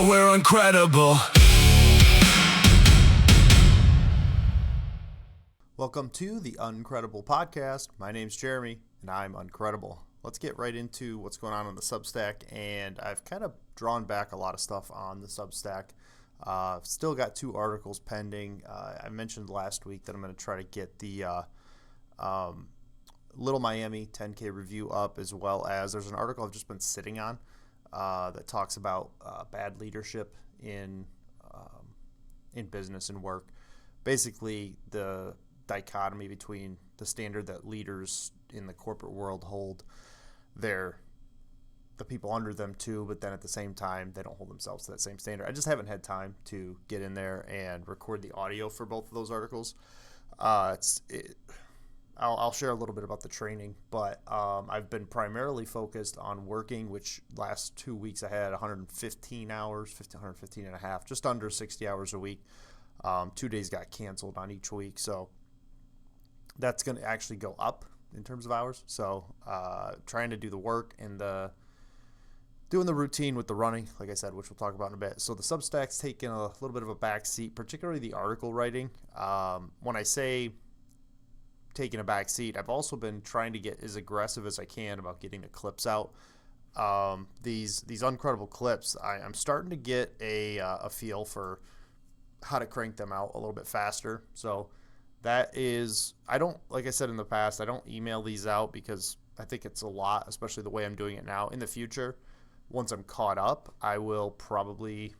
now we're uncredible. Welcome to the Uncredible Podcast. My name's Jeremy, and I'm Uncredible. Let's get right into what's going on the Substack, and I've kind of drawn back a lot of stuff on the Substack. Still got 2 articles pending. I mentioned last week that I'm going to try to get the Little Miami 10K review up, as well as there's an article I've just been sitting on that talks about bad leadership in business and work. Basically, the dichotomy between the standard that leaders in the corporate world hold the people under them to, but then at the same time they don't hold themselves to that same standard. I just haven't had time to get in there and record the audio for both of those articles. I'll share a little bit about the training, but I've been primarily focused on working, which last 2 weeks I had 115 hours, 115 and a half, just under 60 hours a week. 2 days got canceled on each week, so that's going to actually go up in terms of hours. So trying to do the work and doing the routine with the running, like I said, which we'll talk about in a bit. So the Substack's taking a little bit of a back seat, particularly the article writing. When I say taking a back seat, I've also been trying to get as aggressive as I can about getting the clips out. These Uncredible clips, I'm starting to get a feel for how to crank them out a little bit faster. So that is, like I said in the past, I don't email these out because I think it's a lot, especially the way I'm doing it now. In the future, once I'm caught up, I will probably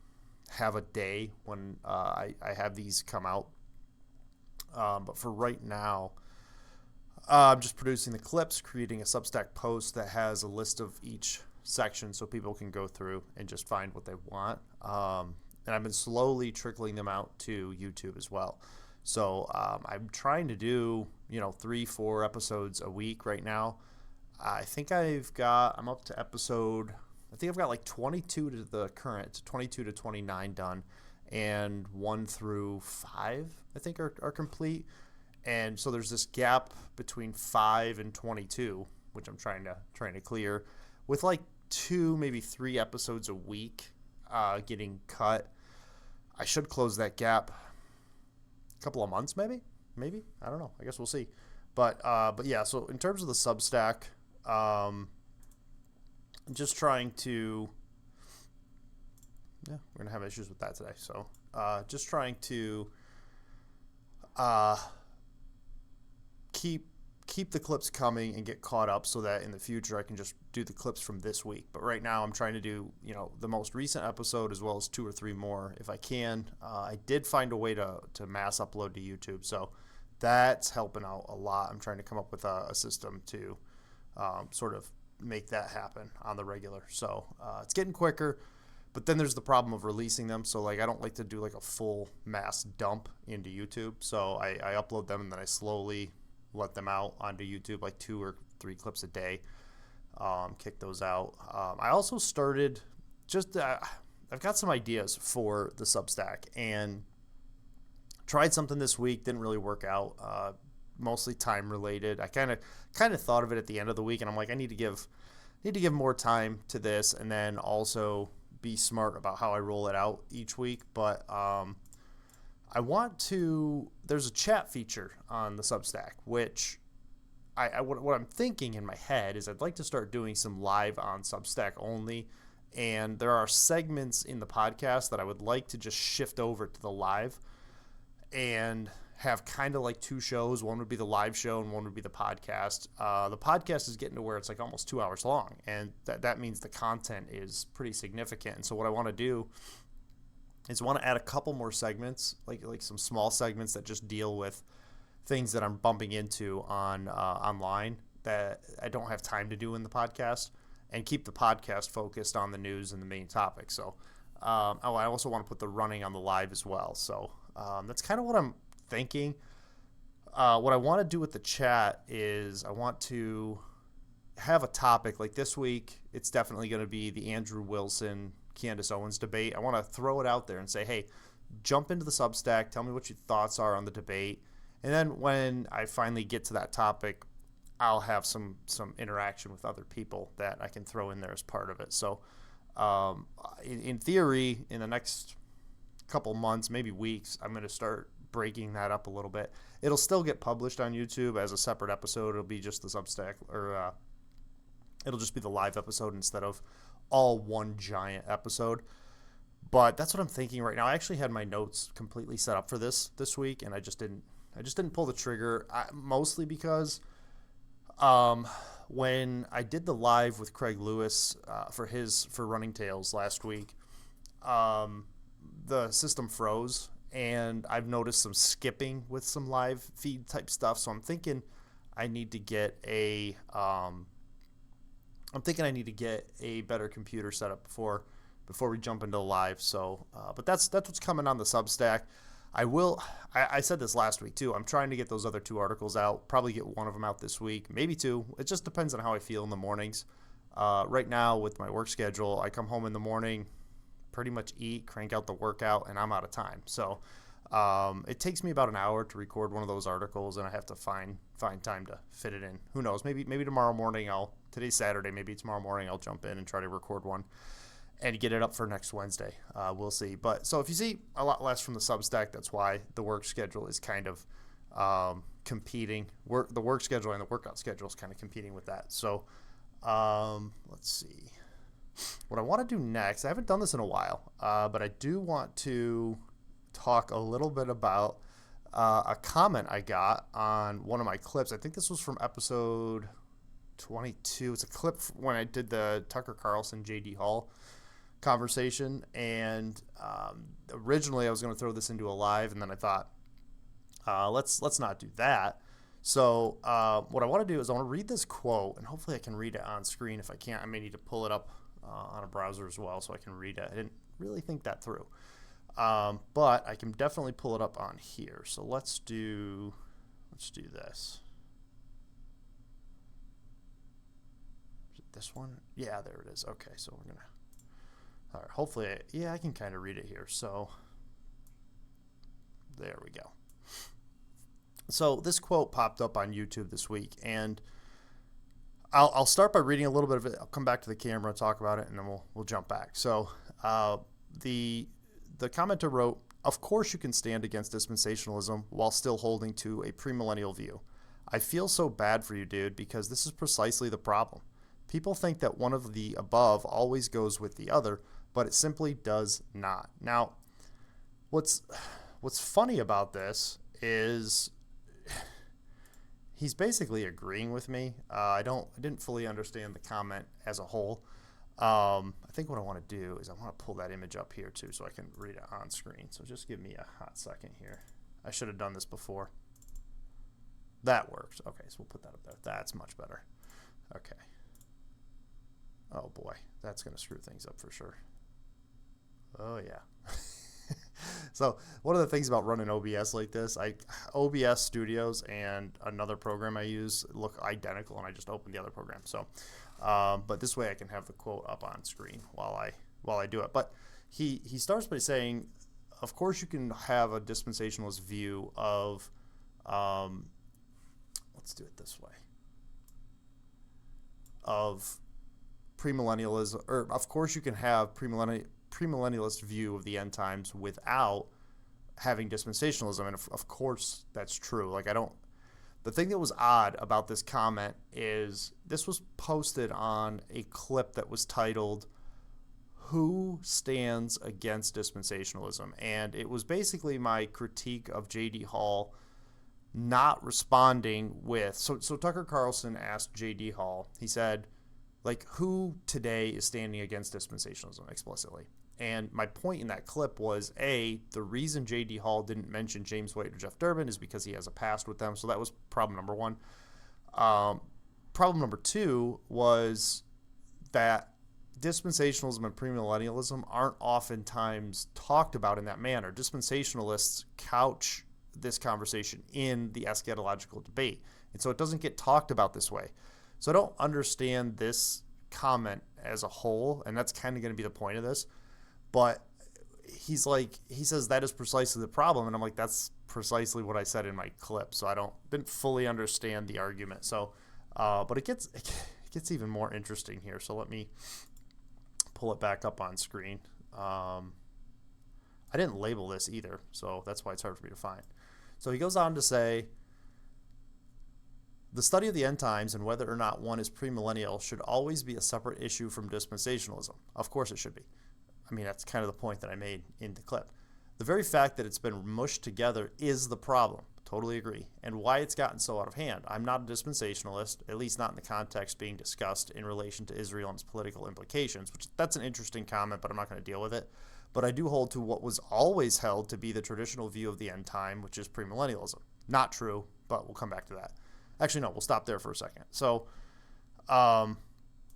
have a day when I have these come out. But for right now, I'm just producing the clips, creating a Substack post that has a list of each section so people can go through and just find what they want. And I've been slowly trickling them out to YouTube as well. So I'm trying to do, 3-4 episodes a week right now. I think I'm up to episode, I think I've got like 22 to the current, 22 to 29 done, and 1 through 5 I think are complete. And so there's this gap between 5 and 22, which I'm trying to clear, with like 2, maybe 3 episodes a week getting cut. I should close that gap a couple of months, maybe. I don't know. I guess we'll see. But yeah. So in terms of the Substack, just trying to. Yeah, we're gonna have issues with that today. So just trying to keep the clips coming and get caught up so that in the future I can just do the clips from this week. But right now I'm trying to do, the most recent episode as well as 2 or 3 more if I can. I did find a way to mass upload to YouTube, so that's helping out a lot. I'm trying to come up with a system to sort of make that happen on the regular. So it's getting quicker, but then there's the problem of releasing them. So like I don't like to do like a full mass dump into YouTube. So I upload them and then I slowly let them out onto YouTube, like 2 or 3 clips a day. Kick those out. I also started I've got some ideas for the Substack and tried something this week. Didn't really work out. Mostly time related. I kind of thought of it at the end of the week, and I'm like, I need to give more time to this, and then also be smart about how I roll it out each week. But there's a chat feature on the Substack, which what I'm thinking in my head is I'd like to start doing some live on Substack only, and there are segments in the podcast that I would like to just shift over to the live and have kind of like 2 shows. One would be the live show and one would be the podcast. The podcast is getting to where it's like almost 2 hours long, and that means the content is pretty significant. And so what I want to do is I want to add a couple more segments, like some small segments that just deal with things that I'm bumping into online that I don't have time to do in the podcast, and keep the podcast focused on the news and the main topic. So I also want to put the running on the live as well. So that's kind of what I'm thinking. What I want to do with the chat is I want to have a topic. Like this week, it's definitely going to be the Andrew Wilson Candace Owens debate. I want to throw it out there and say, hey, jump into the Substack, tell me what your thoughts are on the debate, and then when I finally get to that topic, I'll have some interaction with other people that I can throw in there as part of it. So in theory, in the next couple months, maybe weeks, I'm going to start breaking that up a little bit. It'll still get published on YouTube as a separate episode. It'll be just the Substack, or it'll just be the live episode instead of all one giant episode. But that's what I'm thinking right now. I actually had my notes completely set up for this week, and I just didn't pull the trigger, mostly because when I did the live with Craig Lewis for Running Tales last week, the system froze, and I've noticed some skipping with some live feed type stuff. So I'm thinking I need to get a better computer setup before we jump into live. So, but that's what's coming on the Substack. I said this last week too. I'm trying to get those other 2 articles out. Probably get one of them out this week, maybe 2. It just depends on how I feel in the mornings. Right now with my work schedule, I come home in the morning, pretty much eat, crank out the workout, and I'm out of time. So it takes me about an hour to record one of those articles, and I have to find time to fit it in. Who knows? Maybe tomorrow morning today's Saturday, maybe tomorrow morning I'll jump in and try to record one and get it up for next Wednesday. We'll see. But so if you see a lot less from the Substack, that's why the work schedule is kind of competing. The work schedule and the workout schedule is kind of competing with that. So let's see. What I want to do next, I haven't done this in a while, but I do want to talk a little bit about a comment I got on one of my clips. I think this was from episode 22. It's a clip when I did the Tucker Carlson, J.D. Hall conversation, and originally I was going to throw this into a live, and then I thought, let's not do that. So what I want to do is I want to read this quote, and hopefully I can read it on screen. If I can't, I may need to pull it up on a browser as well so I can read it. I didn't really think that through, but I can definitely pull it up on here. So let's do this. Is it this one? Yeah, there it is. Okay, so we're gonna. All right, hopefully, I can kind of read it here. So there we go. So this quote popped up on YouTube this week, and I'll start by reading a little bit of it. I'll come back to the camera, talk about it, and then we'll jump back. So the commenter wrote, "Of course you can stand against dispensationalism while still holding to a premillennial view. I feel so bad for you, dude, because this is precisely the problem. People think that one of the above always goes with the other, but it simply does not." Now, what's funny about this is he's basically agreeing with me. I didn't fully understand the comment as a whole. I think what I want to do is I want to pull that image up here too so I can read it on screen. So just give me a hot second here. I should have done this before. That works. Okay, so we'll put that up there. That's much better. Okay. Oh boy, that's going to screw things up for sure. Oh yeah. So one of the things about running OBS like this, OBS Studios and another program I use look identical, and I just opened the other program. So, but this way I can have the quote up on screen while I do it. But he starts by saying, of course you can have a dispensationalist view of, let's do it this way, of premillennialism, or of course you can have premillennialist view of the end times without having dispensationalism, and of course that's true. The thing that was odd about this comment is this was posted on a clip that was titled "Who Stands Against Dispensationalism?" and it was basically my critique of J.D. Hall not responding with, so Tucker Carlson asked J.D. Hall, he said, who today is standing against dispensationalism explicitly? And my point in that clip was, the reason J.D. Hall didn't mention James White or Jeff Durbin is because he has a past with them. So that was problem number one. Problem number two was that dispensationalism and premillennialism aren't oftentimes talked about in that manner. Dispensationalists couch this conversation in the eschatological debate. And so it doesn't get talked about this way. So I don't understand this comment as a whole, and that's kind of going to be the point of this. But he says that is precisely the problem, and I'm like, that's precisely what I said in my clip. So I didn't fully understand the argument. So, but it gets even more interesting here. So let me pull it back up on screen. I didn't label this either, so that's why it's hard for me to find. So he goes on to say, the study of the end times and whether or not one is premillennial should always be a separate issue from dispensationalism. Of course it should be. I mean, that's kind of the point that I made in the clip. The very fact that it's been mushed together is the problem. Totally agree. And why it's gotten so out of hand. I'm not a dispensationalist, at least not in the context being discussed in relation to Israel and its political implications, which that's an interesting comment, but I'm not going to deal with it. But I do hold to what was always held to be the traditional view of the end time, which is premillennialism. Not true, but we'll come back to that. Actually, no, we'll stop there for a second. So,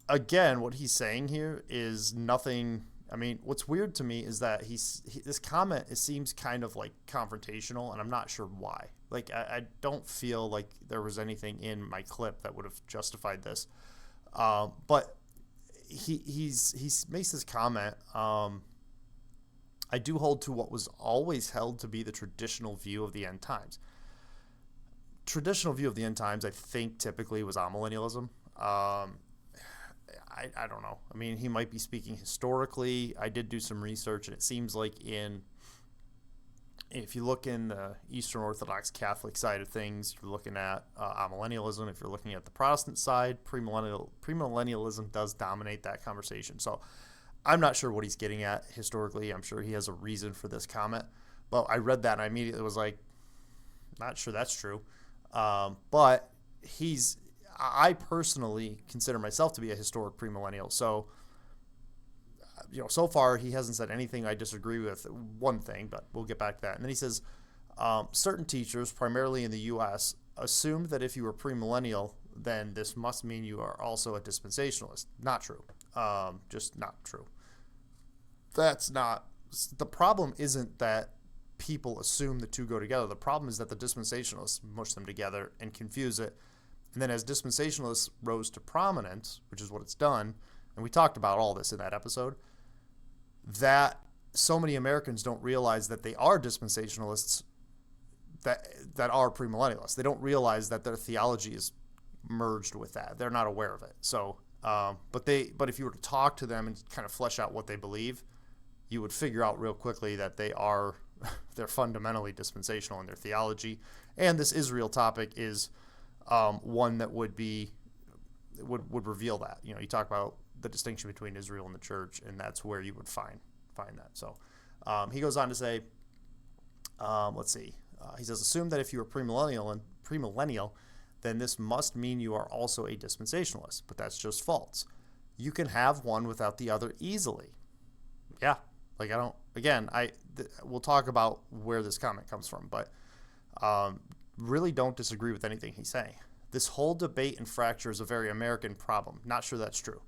again, what he's saying here is nothing. I mean, what's weird to me is that this comment, it seems kind of like confrontational, and I'm not sure why. Like, I don't feel like there was anything in my clip that would have justified this. But he makes this comment. I do hold to what was always held to be the traditional view of the end times. Traditional view of the end times, I think, typically was amillennialism. I don't know. I mean, he might be speaking historically. I did do some research, and it seems like if you look in the Eastern Orthodox Catholic side of things, you're looking at amillennialism. If you're looking at the Protestant side, premillennialism does dominate that conversation. So I'm not sure what he's getting at historically. I'm sure he has a reason for this comment. But I read that, and I immediately was like, not sure that's true. But I personally consider myself to be a historic premillennial. So, so far he hasn't said anything I disagree with. One thing, but we'll get back to that. And then he says, certain teachers, primarily in the U.S., assumed that if you were premillennial, then this must mean you are also a dispensationalist. Not true. Just not true. That's not. The problem isn't that people assume the two go together. The problem is that the dispensationalists mush them together and confuse it. And then as dispensationalists rose to prominence, which is what it's done, and we talked about all this in that episode, that so many Americans don't realize that they are dispensationalists that are premillennialists. They don't realize that their theology is merged with that. They're not aware of it. So, but if you were to talk to them and kind of flesh out what they believe, you would figure out real quickly that they're fundamentally dispensational in their theology. And this Israel topic is one that would reveal that. You talk about the distinction between Israel and the church, and that's where you would find that. So he goes on to say, let's see. He says, assume that if you are premillennial, then this must mean you are also a dispensationalist, but that's just false. You can have one without the other easily. Yeah, we'll talk about where this comment comes from, but really don't disagree with anything he's saying. This whole debate and fracture is a very American problem. Not sure that's true.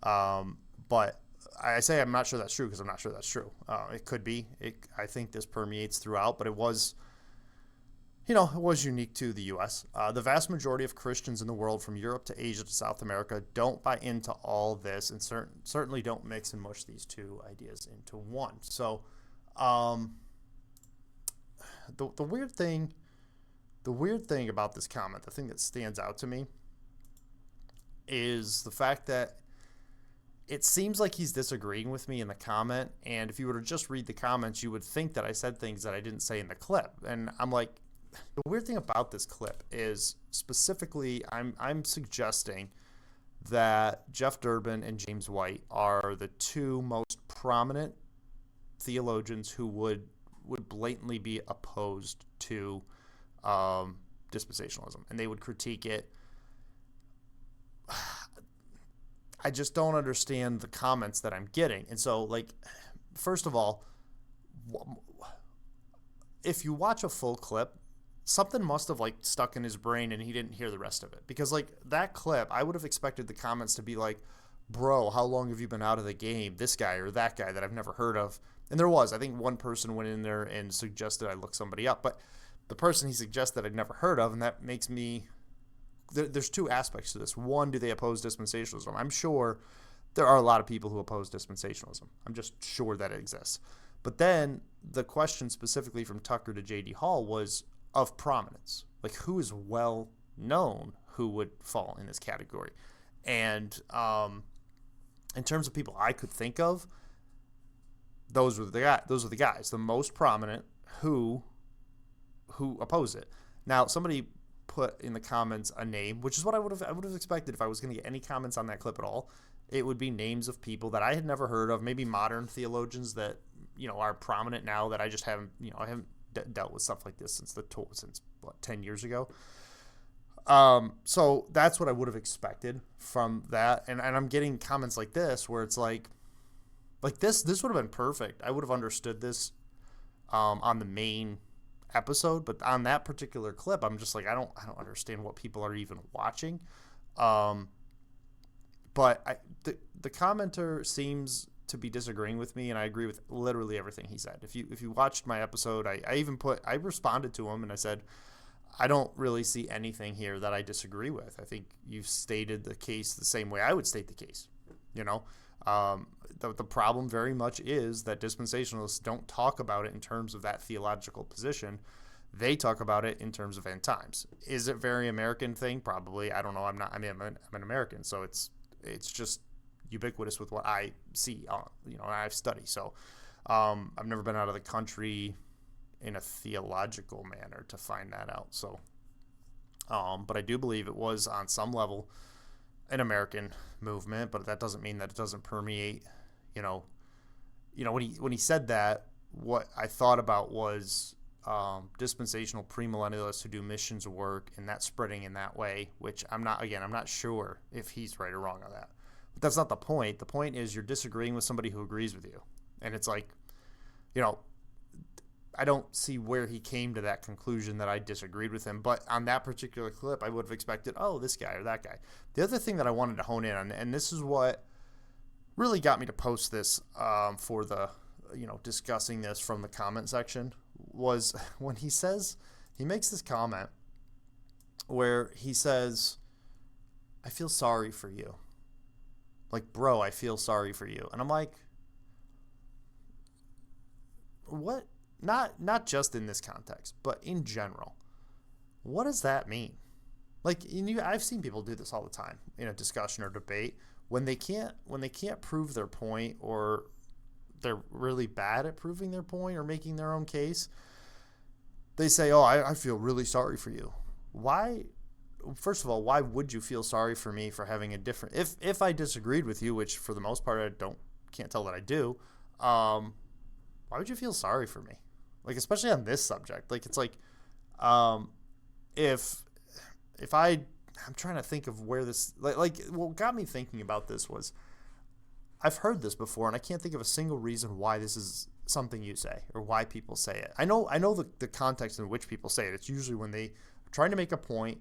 But I say I'm not sure that's true because I'm not sure that's true. It could be. I think this permeates throughout, but it was unique to the U.S. The vast majority of Christians in the world, from Europe to Asia to South America, don't buy into all this and certainly don't mix and mush these two ideas into one. So the weird thing about this comment, the thing that stands out to me, is the fact that it seems like he's disagreeing with me in the comment, and if you were to just read the comments, you would think that I said things that I didn't say in the clip. And I'm like, the weird thing about this clip is specifically I'm suggesting that Jeff Durbin and James White are the two most prominent theologians who would blatantly be opposed to dispensationalism, and they would critique it. I just don't understand the comments that I'm getting. And so, first of all, if you watch a full clip, something must have stuck in his brain and he didn't hear the rest of it. Because that clip, I would have expected the comments to be like, bro, how long have you been out of the game? This guy or that guy that I've never heard of. And there was, I think one person went in there and suggested I look somebody up. But the person he suggested I'd never heard of, and that makes me... There's two aspects to this. One, do they oppose dispensationalism? I'm sure there are a lot of people who oppose dispensationalism. I'm just sure that it exists. But then the question specifically from Tucker to J.D. Hall was of prominence. Who is well known who would fall in this category? And in terms of people I could think of, those were the guys, the most prominent who oppose it. Now, somebody put in the comments a name, which is what I would have expected if I was going to get any comments on that clip at all. It would be names of people that I had never heard of, maybe modern theologians that, are prominent now that I just haven't, I haven't dealt with stuff like this since 10 years ago. So that's what I would have expected from that. And I'm getting comments like this where it's like this would have been perfect. I would have understood this on the main episode, but on that particular clip, I'm just like, I don't understand what people are even watching. But the commenter seems to be disagreeing with me, and I agree with literally everything he said. If you watched my episode, I responded to him and I said, I don't really see anything here that I disagree with. I think you've stated the case the same way I would state the case. The problem very much is that dispensationalists don't talk about it in terms of that theological position. They talk about it in terms of end times. Is it very American thing? Probably. I don't know. I'm an American, so it's just ubiquitous with what I see. And I've studied. So I've never been out of the country in a theological manner to find that out. So, but I do believe it was on some level an American movement, but that doesn't mean that it doesn't permeate. When he said that, what I thought about was dispensational premillennialists who do missions work and that spreading in that way, which I'm not sure if he's right or wrong on that. But that's not the point. The point is you're disagreeing with somebody who agrees with you. And it's like, I don't see where he came to that conclusion that I disagreed with him. But on that particular clip, I would have expected, this guy or that guy. The other thing that I wanted to hone in on, and this is what really got me to post this for the, discussing this from the comment section, was when he makes this comment where he says, I feel sorry for you. Like, bro, I feel sorry for you. And I'm like, what? Not just in this context, but in general. What does that mean? Like, I've seen people do this all the time in a discussion or debate when they can't prove their point, or they're really bad at proving their point or making their own case. They say, I feel really sorry for you. Why? First of all, why would you feel sorry for me for having a different, if I disagreed with you, which for the most part I can't tell that I do, why would you feel sorry for me? Like, especially on this subject. Like, it's like, if I'm trying to think of where this, like what got me thinking about this was, I've heard this before and I can't think of a single reason why this is something you say or why people say it. I know the context in which people say it. It's usually when they are trying to make a point,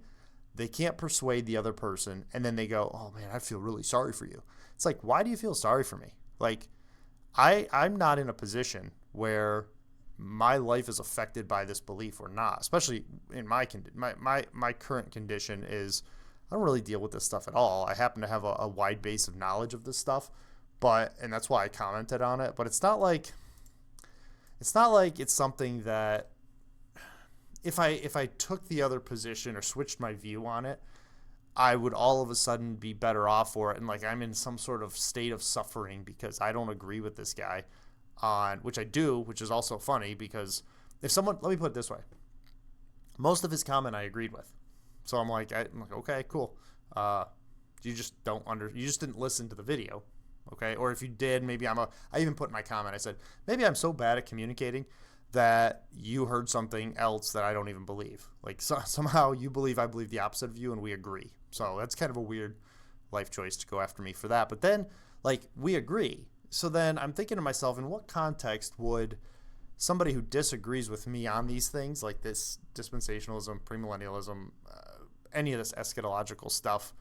they can't persuade the other person, and then they go, oh man, I feel really sorry for you. It's like, why do you feel sorry for me? Like, I'm not in a position where my life is affected by this belief or not, especially in my current condition is I don't really deal with this stuff at all. I happen to have a wide base of knowledge of this stuff, and that's why I commented on it. But it's not like it's something that if I took the other position or switched my view on it, I would all of a sudden be better off for it. And like, I'm in some sort of state of suffering because I don't agree with this guy on, which I do, which is also funny because let me put it this way. Most of his comment I agreed with. So I'm like, okay, cool. You just didn't listen to the video. Okay. Or if you did, maybe I even put in my comment, I said, maybe I'm so bad at communicating that you heard something else that I don't even believe. Like, somehow you believe I believe the opposite of you and we agree. So that's kind of a weird life choice to go after me for that. But then, like, we agree. So then I'm thinking to myself, in what context would somebody who disagrees with me on these things, like this dispensationalism, premillennialism, any of this eschatological stuff,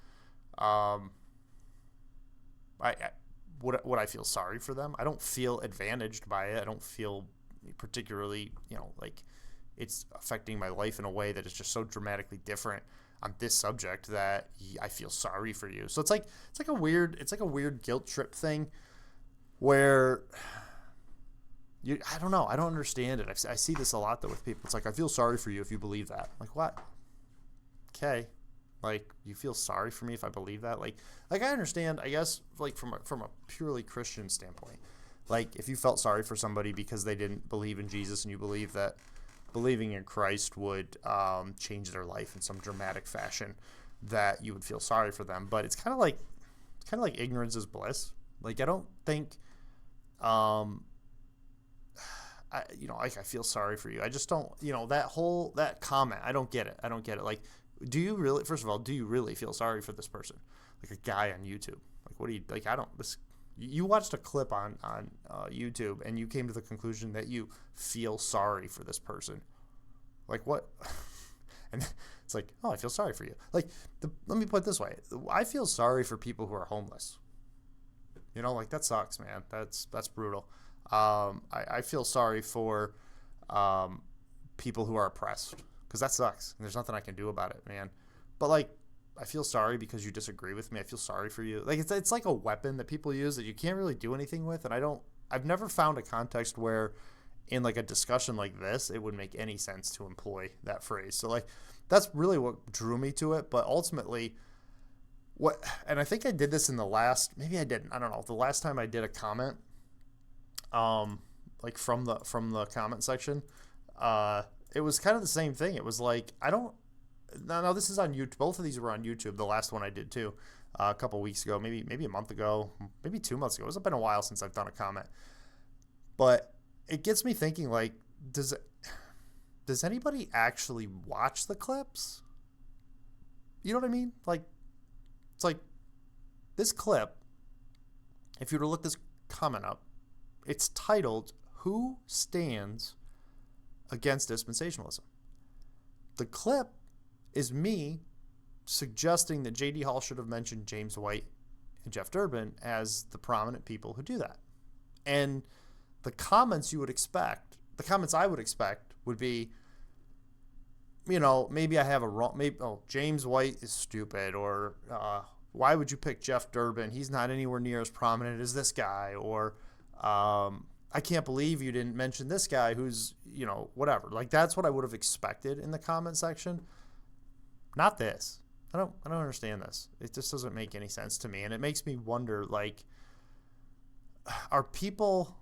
would I feel sorry for them? I don't feel advantaged by it. I don't feel particularly, like it's affecting my life in a way that is just so dramatically different on this subject that I feel sorry for you. So it's like a weird guilt trip thing where I don't know. I don't understand it. I see this a lot though with people. It's like, I feel sorry for you if you believe that. I'm like, what? Okay. Like, you feel sorry for me if I believe that? Like I understand, I guess, like from a purely Christian standpoint. Like, if you felt sorry for somebody because they didn't believe in Jesus and you believe that believing in Christ would change their life in some dramatic fashion, that you would feel sorry for them. But it's kind of like ignorance is bliss. Like, I don't think, I feel sorry for you. I just don't, that comment, I don't get it. Like, do you really, first of all, do you really feel sorry for this person? Like a guy on YouTube. Like, what do you, like, you watched a clip on YouTube and you came to the conclusion that you feel sorry for this person. Like, what? And it's like, oh, I feel sorry for you. Like, let me put it this way. I feel sorry for people who are homeless. Like, that sucks, man. That's brutal. I feel sorry for people who are oppressed, because that sucks. And there's nothing I can do about it, man. But, like, I feel sorry because you disagree with me. I feel sorry for you. Like, it's like a weapon that people use that you can't really do anything with. And I've never found a context where in like a discussion like this, it would make any sense to employ that phrase. So, like, that's really what drew me to it. But ultimately, and I think I did this in the last, maybe I didn't, I don't know, the last time I did a comment, like from the comment section, it was kind of the same thing. It was like, no, this is on YouTube. Both of these were on YouTube. The last one I did too, a couple weeks ago, maybe a month ago, maybe 2 months ago. It's been a while since I've done a comment, but it gets me thinking, like, does anybody actually watch the clips? You know what I mean? Like, it's like this clip, if you were to look this comment up, it's titled, "Who Stands Against Dispensationalism?" The clip is me suggesting that J.D. Hall should have mentioned James White and Jeff Durbin as the prominent people who do that. And the comments I would expect would be, maybe I have a wrong, James White is stupid, or why would you pick Jeff Durbin? He's not anywhere near as prominent as this guy, or I can't believe you didn't mention this guy who's, whatever. Like, that's what I would have expected in the comment section. Not this. I don't understand this. It just doesn't make any sense to me. And it makes me wonder, like, are people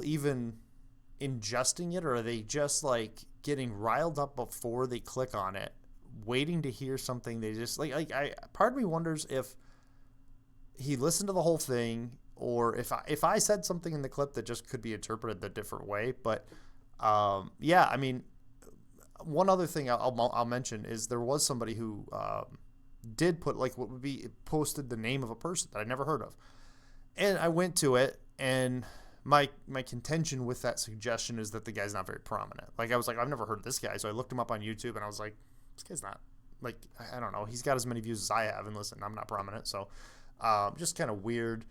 even ingesting it, or are they just like getting riled up before they click on it, waiting to hear something they just like part of me wonders if he listened to the whole thing, or if I said something in the clip that just could be interpreted a different way. But yeah, I mean, one other thing I'll mention is there was somebody who did put, like, what would be, posted the name of a person that I never heard of, and I went to it, and my contention with that suggestion is that the guy's not very prominent. Like, I was like, I've never heard of this guy, so I looked him up on YouTube, and I was like, this guy's not, like, I don't know, he's got as many views as I have, and listen, I'm not prominent, so just kind of weird.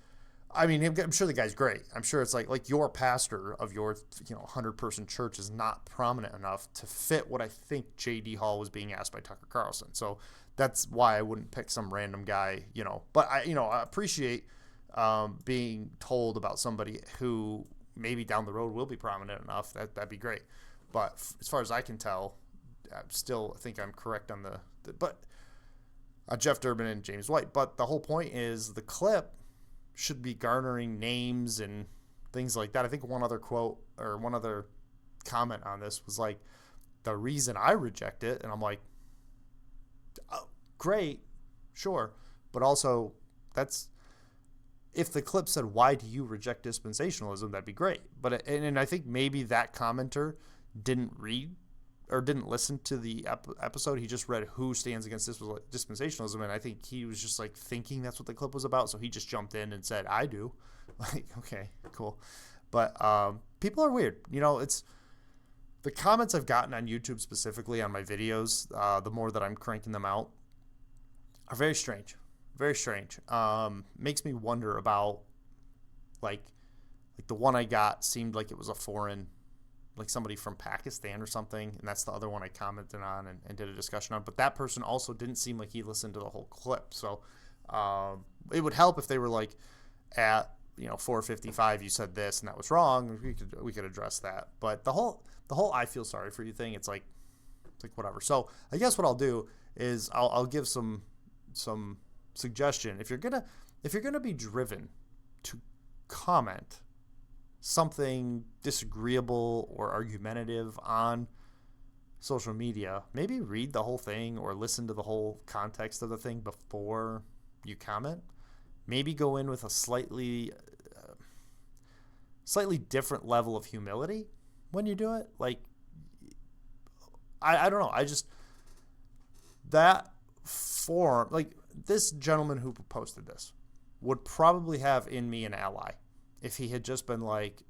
I mean, I'm sure the guy's great. I'm sure it's like your pastor of your 100-person church is not prominent enough to fit what I think J.D. Hall was being asked by Tucker Carlson. So that's why I wouldn't pick some random guy, But I appreciate being told about somebody who maybe down the road will be prominent enough. That'd be great. But as far as I can tell, I still think I'm correct on but Jeff Durbin and James White. But the whole point is the clip should be garnering names and things like that. I think one other quote or one other comment on this was like, the reason I reject it, and I'm like, oh, great, sure, but also that's, if the clip said, why do you reject dispensationalism, that'd be great. But and I think maybe that commenter didn't read or didn't listen to the episode. He just read who stands against dispensationalism, and I think he was just like thinking that's what the clip was about, so he just jumped in and said, I do. Like, okay, cool. But people are weird. It's the comments I've gotten on YouTube specifically on my videos, the more that I'm cranking them out, are very strange. Very strange. Makes me wonder about, like the one I got seemed like it was a foreign, like somebody from Pakistan or something, and that's the other one I commented on and did a discussion on. But that person also didn't seem like he listened to the whole clip. So it would help if they were like, at 4:55 you said this and that was wrong. We could address that. But the whole I feel sorry for you thing, it's like whatever. So I guess what I'll do is I'll give some suggestion. If you're gonna be driven to comment something disagreeable or argumentative on social media, maybe read the whole thing or listen to the whole context of the thing before you comment. Maybe go in with a slightly different level of humility when you do it. Like, I don't know. I just, that form, like this gentleman who posted this would probably have in me an ally if he had just been like,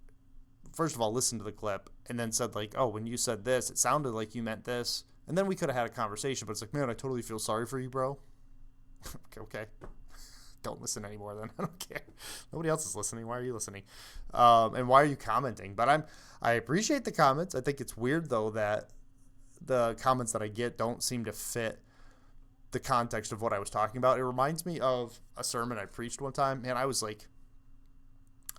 first of all, listen to the clip and then said like, oh, when you said this, it sounded like you meant this. And then we could have had a conversation, but it's like, man, I totally feel sorry for you, bro. Okay. Don't listen anymore then. I don't care. Nobody else is listening. Why are you listening? And why are you commenting? But I appreciate the comments. I think it's weird though that the comments that I get don't seem to fit the context of what I was talking about. It reminds me of a sermon I preached one time, and I was like,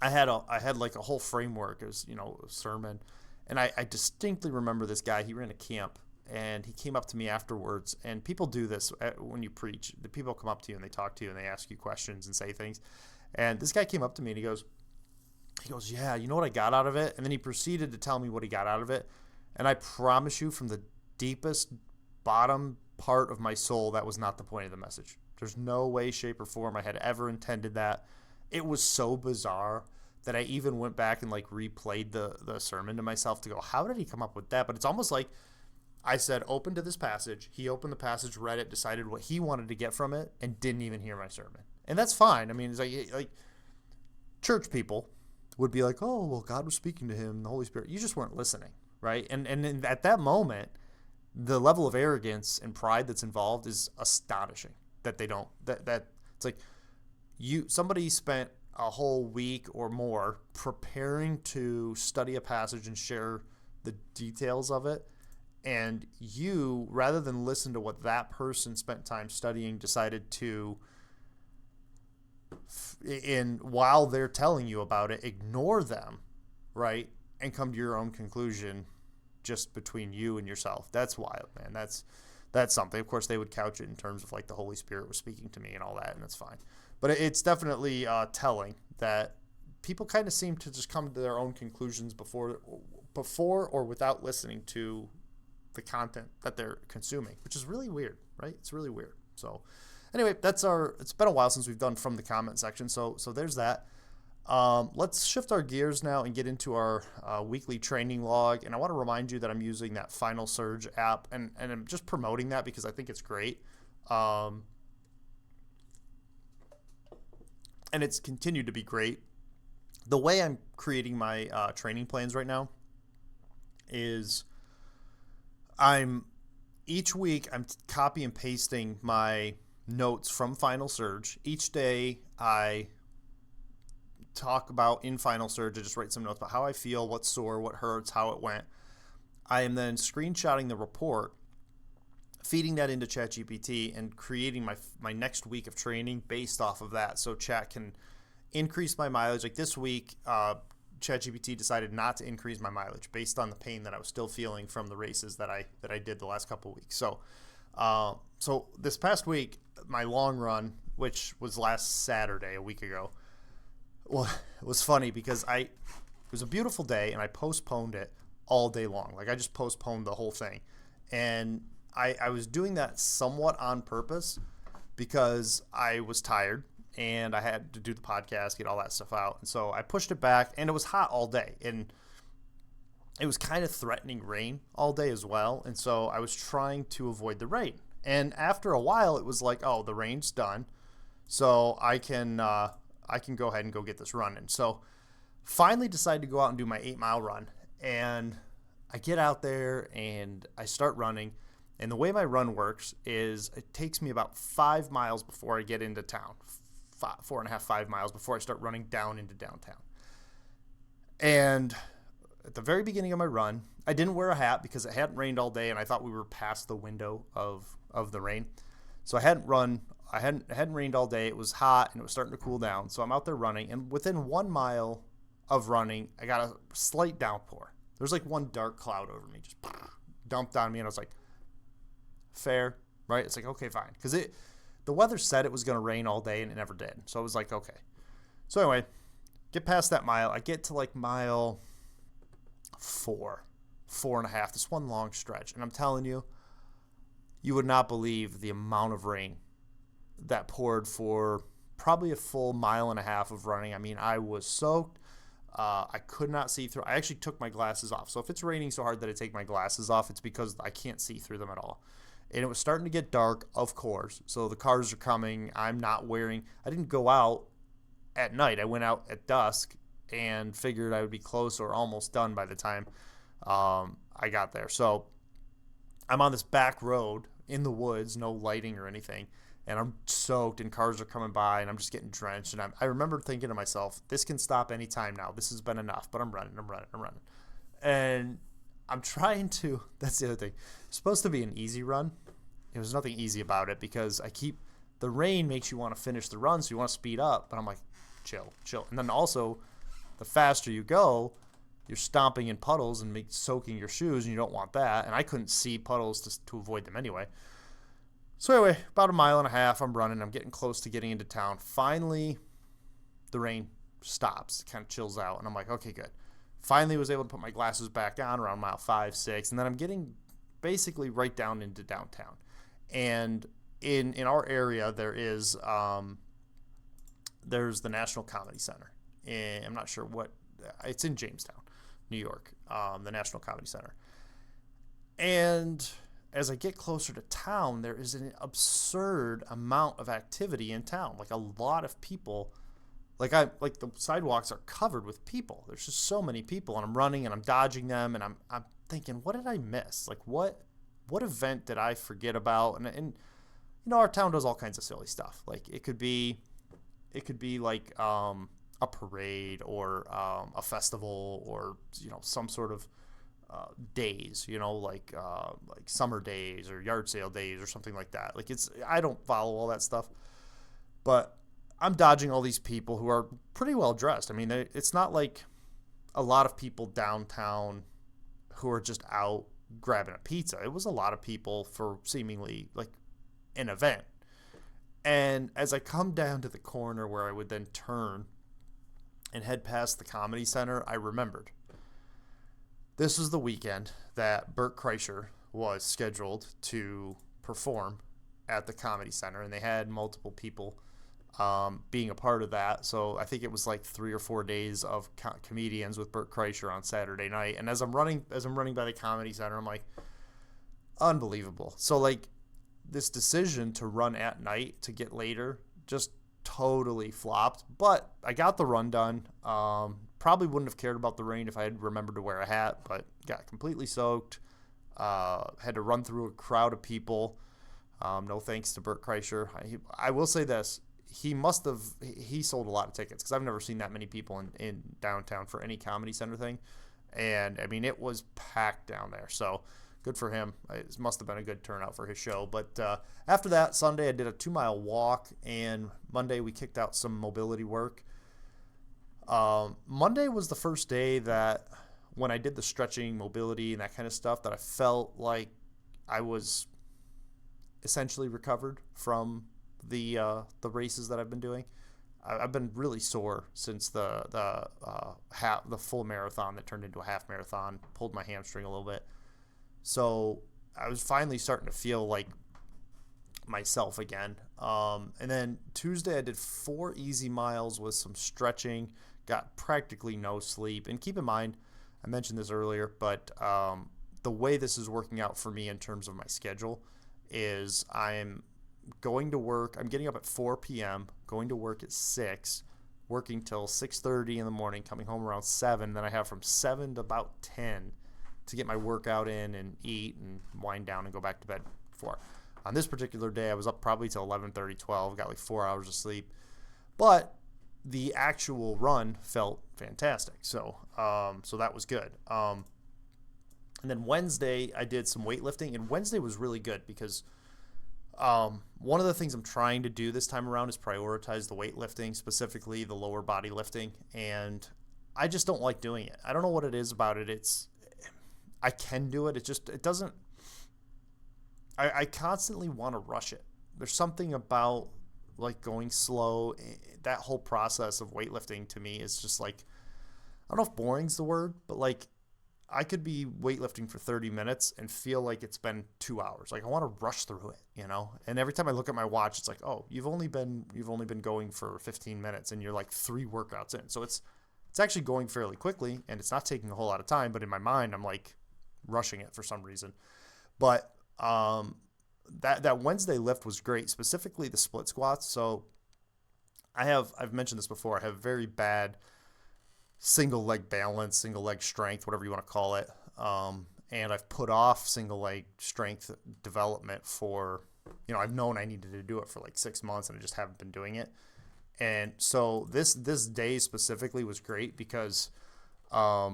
I had like a whole framework as, a sermon, and I distinctly remember this guy. He ran a camp, and he came up to me afterwards, and people do this when you preach. The people come up to you and they talk to you and they ask you questions and say things. And this guy came up to me and he goes, yeah, you know what I got out of it? And then he proceeded to tell me what he got out of it. And I promise you, from the deepest bottom part of my soul, that was not the point of the message. There's no way, shape, or form I had ever intended that. It was so bizarre that I even went back and like replayed the sermon to myself to go, how did he come up with that? But it's almost like I said, open to this passage. He opened the passage, read it, decided what he wanted to get from it, and didn't even hear my sermon. And that's fine. I mean, it's like church people would be like, oh, well, God was speaking to him, the Holy Spirit. You just weren't listening, right? And at that moment, the level of arrogance and pride that's involved is astonishing. That they don't, that it's like somebody spent a whole week or more preparing to study a passage and share the details of it. And you, rather than listen to what that person spent time studying, decided to, while they're telling you about it, ignore them, right? And come to your own conclusion just between you and yourself. That's wild, man. That's something. Of course, they would couch it in terms of like the Holy Spirit was speaking to me and all that, and that's fine. But it's definitely telling that people kind of seem to just come to their own conclusions before or without listening to the content that they're consuming, which is really weird, right? It's really weird. So anyway, it's been a while since we've done from the comment section. So there's that. Let's shift our gears now and get into our weekly training log. And I want to remind you that I'm using that Final Surge app, and I'm just promoting that because I think it's great. And it's continued to be great. The way I'm creating my training plans right now is each week I'm copy and pasting my notes from Final Surge. Each day I talk about in Final Surge, I just write some notes about how I feel, what's sore, what hurts, how it went. I am then screenshotting the report, feeding that into ChatGPT, and creating my next week of training based off of that. So Chat can increase my mileage. Like this week, ChatGPT decided not to increase my mileage based on the pain that I was still feeling from the races that I did the last couple of weeks. So this past week, my long run, which was last Saturday, a week ago, well, it was funny because it was a beautiful day and I postponed it all day long. Like I just postponed the whole thing. And I was doing that somewhat on purpose because I was tired and I had to do the podcast, get all that stuff out. And so I pushed it back, and it was hot all day. And it was kind of threatening rain all day as well. And so I was trying to avoid the rain. And after a while, it was like, oh, the rain's done. So I can go ahead and go get this run in. So finally decided to go out and do my 8-mile run. And I get out there and I start running. And the way my run works is it takes me about 5 miles before I get into town. 4.5, 5 miles before I start running down into downtown. And at the very beginning of my run, I didn't wear a hat because it hadn't rained all day and I thought we were past the window of the rain. So it hadn't rained all day. It was hot and it was starting to cool down. So I'm out there running, and within 1 mile of running, I got a slight downpour. There's like one dark cloud over me, just dumped on me, and I was like, fair, right? It's like, okay, fine. Because the weather said it was going to rain all day, and it never did. So I was like, okay. So anyway, get past that mile. I get to like mile 4.5, this one long stretch. And I'm telling you, you would not believe the amount of rain that poured for probably a full 1.5 miles of running. I mean, I was soaked. I could not see through. I actually took my glasses off. So if it's raining so hard that I take my glasses off, it's because I can't see through them at all. And it was starting to get dark, of course. So the cars are coming. I didn't go out at night. I went out at dusk and figured I would be close or almost done by the time I got there. So I'm on this back road in the woods, no lighting or anything. And I'm soaked and cars are coming by and I'm just getting drenched. And I remember thinking to myself, this can stop any time now. This has been enough, but I'm running. And I'm trying to, that's the other thing. It's supposed to be an easy run. There's nothing easy about it because the rain makes you want to finish the run, so you want to speed up. But I'm like, chill. And then also, the faster you go, you're stomping in puddles and soaking your shoes, and you don't want that. And I couldn't see puddles to avoid them anyway. So anyway, about 1.5 miles, I'm running. I'm getting close to getting into town. Finally, the rain stops. It kind of chills out. And I'm like, okay, good. Finally was able to put my glasses back on around mile 5, 6. And then I'm getting basically right down into downtown. And in our area, there's the National Comedy Center. And I'm not sure it's in Jamestown, New York, the National Comedy Center. And as I get closer to town, there is an absurd amount of activity in town. Like a lot of people, like the sidewalks are covered with people. There's just so many people, and I'm running and I'm dodging them, and I'm thinking, what did I miss? Like what event did I forget about? And our town does all kinds of silly stuff. Like it could be like a parade or a festival or some sort of days, like summer days or yard sale days or something like that. Like I don't follow all that stuff, but I'm dodging all these people who are pretty well dressed. I mean, it's not like a lot of people downtown who are just out grabbing a pizza. It was a lot of people for seemingly like an event. And as I come down to the corner where I would then turn and head past the Comedy Center, I remembered this was the weekend that Bert Kreischer was scheduled to perform at the Comedy Center, and they had multiple people being a part of that. So I think it was like 3 or 4 days of comedians with Bert Kreischer on Saturday night. And as I'm running by the Comedy Center, I'm like, unbelievable. So like this decision to run at night to get later just totally flopped. But I got the run done. Probably wouldn't have cared about the rain if I had remembered to wear a hat, but got completely soaked. Had to run through a crowd of people. No thanks to Bert Kreischer. I will say this. He sold a lot of tickets because I've never seen that many people in downtown for any Comedy Center thing. And, I mean, it was packed down there. So, good for him. It must have been a good turnout for his show. But after that, Sunday, I did a 2-mile walk. And Monday, we kicked out some mobility work. Monday was the first day that when I did the stretching, mobility, and that kind of stuff, that I felt like I was essentially recovered from the races that I've been doing. I've been really sore since the full marathon that turned into a half marathon. Pulled my hamstring a little bit, so I was finally starting to feel like myself again. And then Tuesday I did 4 easy miles with some stretching. Got practically no sleep. And keep in mind, I mentioned this earlier, but the way this is working out for me in terms of my schedule is I'm going to work. I'm getting up at 4 p.m., going to work at 6, working till 6:30 in the morning, coming home around 7. Then I have from 7 to about 10 to get my workout in and eat and wind down and go back to bed at 4. On this particular day, I was up probably till 11:30, 12, got like 4 hours of sleep. But the actual run felt fantastic. So that was good. And then Wednesday, I did some weightlifting, and Wednesday was really good because one of the things I'm trying to do this time around is prioritize the weightlifting, specifically the lower body lifting, and I just don't like doing it. I don't know what it is about it. I can do it. It doesn't I constantly want to rush it. There's something about like going slow. That whole process of weightlifting to me is just like, I don't know if boring's the word, but like I could be weightlifting for 30 minutes and feel like it's been 2 hours. Like I want to rush through it. And every time I look at my watch, it's like, oh, you've only been going for 15 minutes and you're like 3 workouts in. So it's actually going fairly quickly and it's not taking a whole lot of time, but in my mind, I'm like rushing it for some reason. But that Wednesday lift was great, specifically the split squats. So I've mentioned this before. I have very bad single leg balance, single leg strength, whatever you want to call it. And I've put off single leg strength development for, I've known I needed to do it for like 6 months and I just haven't been doing it. And so this day specifically was great because I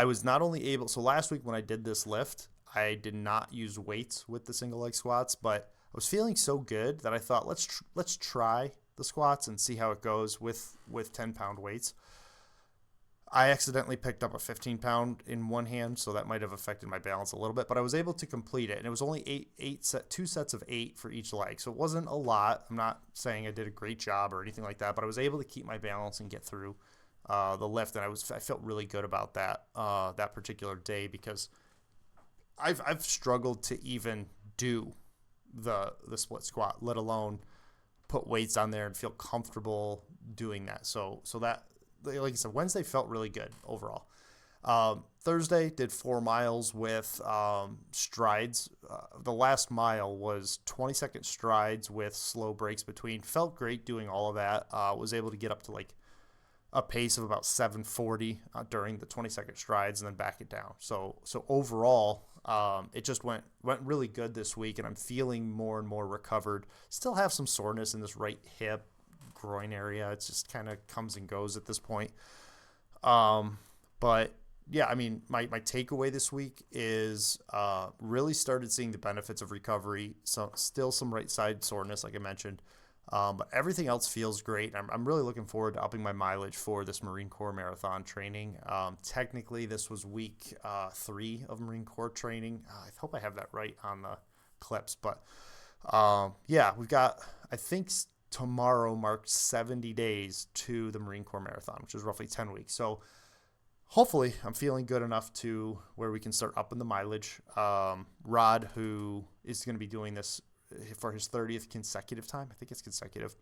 was not only able, so last week when I did this lift, I did not use weights with the single leg squats, but I was feeling so good that I thought, let's try the squats and see how it goes with 10-pound weights. I accidentally picked up a 15-pound in one hand, so that might have affected my balance a little bit, but I was able to complete it, and it was only 2 sets of 8 for each leg, so it wasn't a lot. I'm not saying I did a great job or anything like that, but I was able to keep my balance and get through the lift, and I felt really good about that particular day because I've struggled to even do the split squat, let alone put weights on there and feel comfortable doing that. So that, like I said, Wednesday felt really good overall. Thursday did 4 miles with strides. The last mile was 20-second strides with slow breaks between. Felt great doing all of that. Was able to get up to like a pace of about 740 during the 20-second strides and then back it down. So overall, it just went really good this week, and I'm feeling more and more recovered. Still have some soreness in this right hip, groin area. It's just kind of comes and goes at this point. But yeah, I mean, my takeaway this week is really started seeing the benefits of recovery. So still some right side soreness, like I mentioned. But everything else feels great. I'm really looking forward to upping my mileage for this Marine Corps marathon training. Technically, this was week 3 of Marine Corps training. I hope I have that right on the clips. But yeah, we've got, I think tomorrow marks 70 days to the Marine Corps marathon, which is roughly 10 weeks. So hopefully I'm feeling good enough to where we can start upping the mileage. Rod, who is going to be doing this for his 30th consecutive time. I think it's consecutive.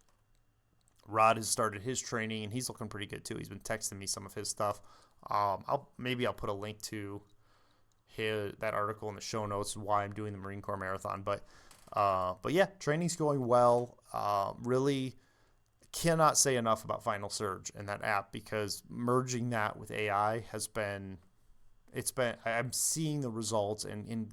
Rod has started his training, and he's looking pretty good too. He's been texting me some of his stuff. I'll put a link to that article in the show notes, why I'm doing the Marine Corps marathon. But yeah, training's going well. Really cannot say enough about Final Surge and that app, because merging that with AI I'm seeing the results, and in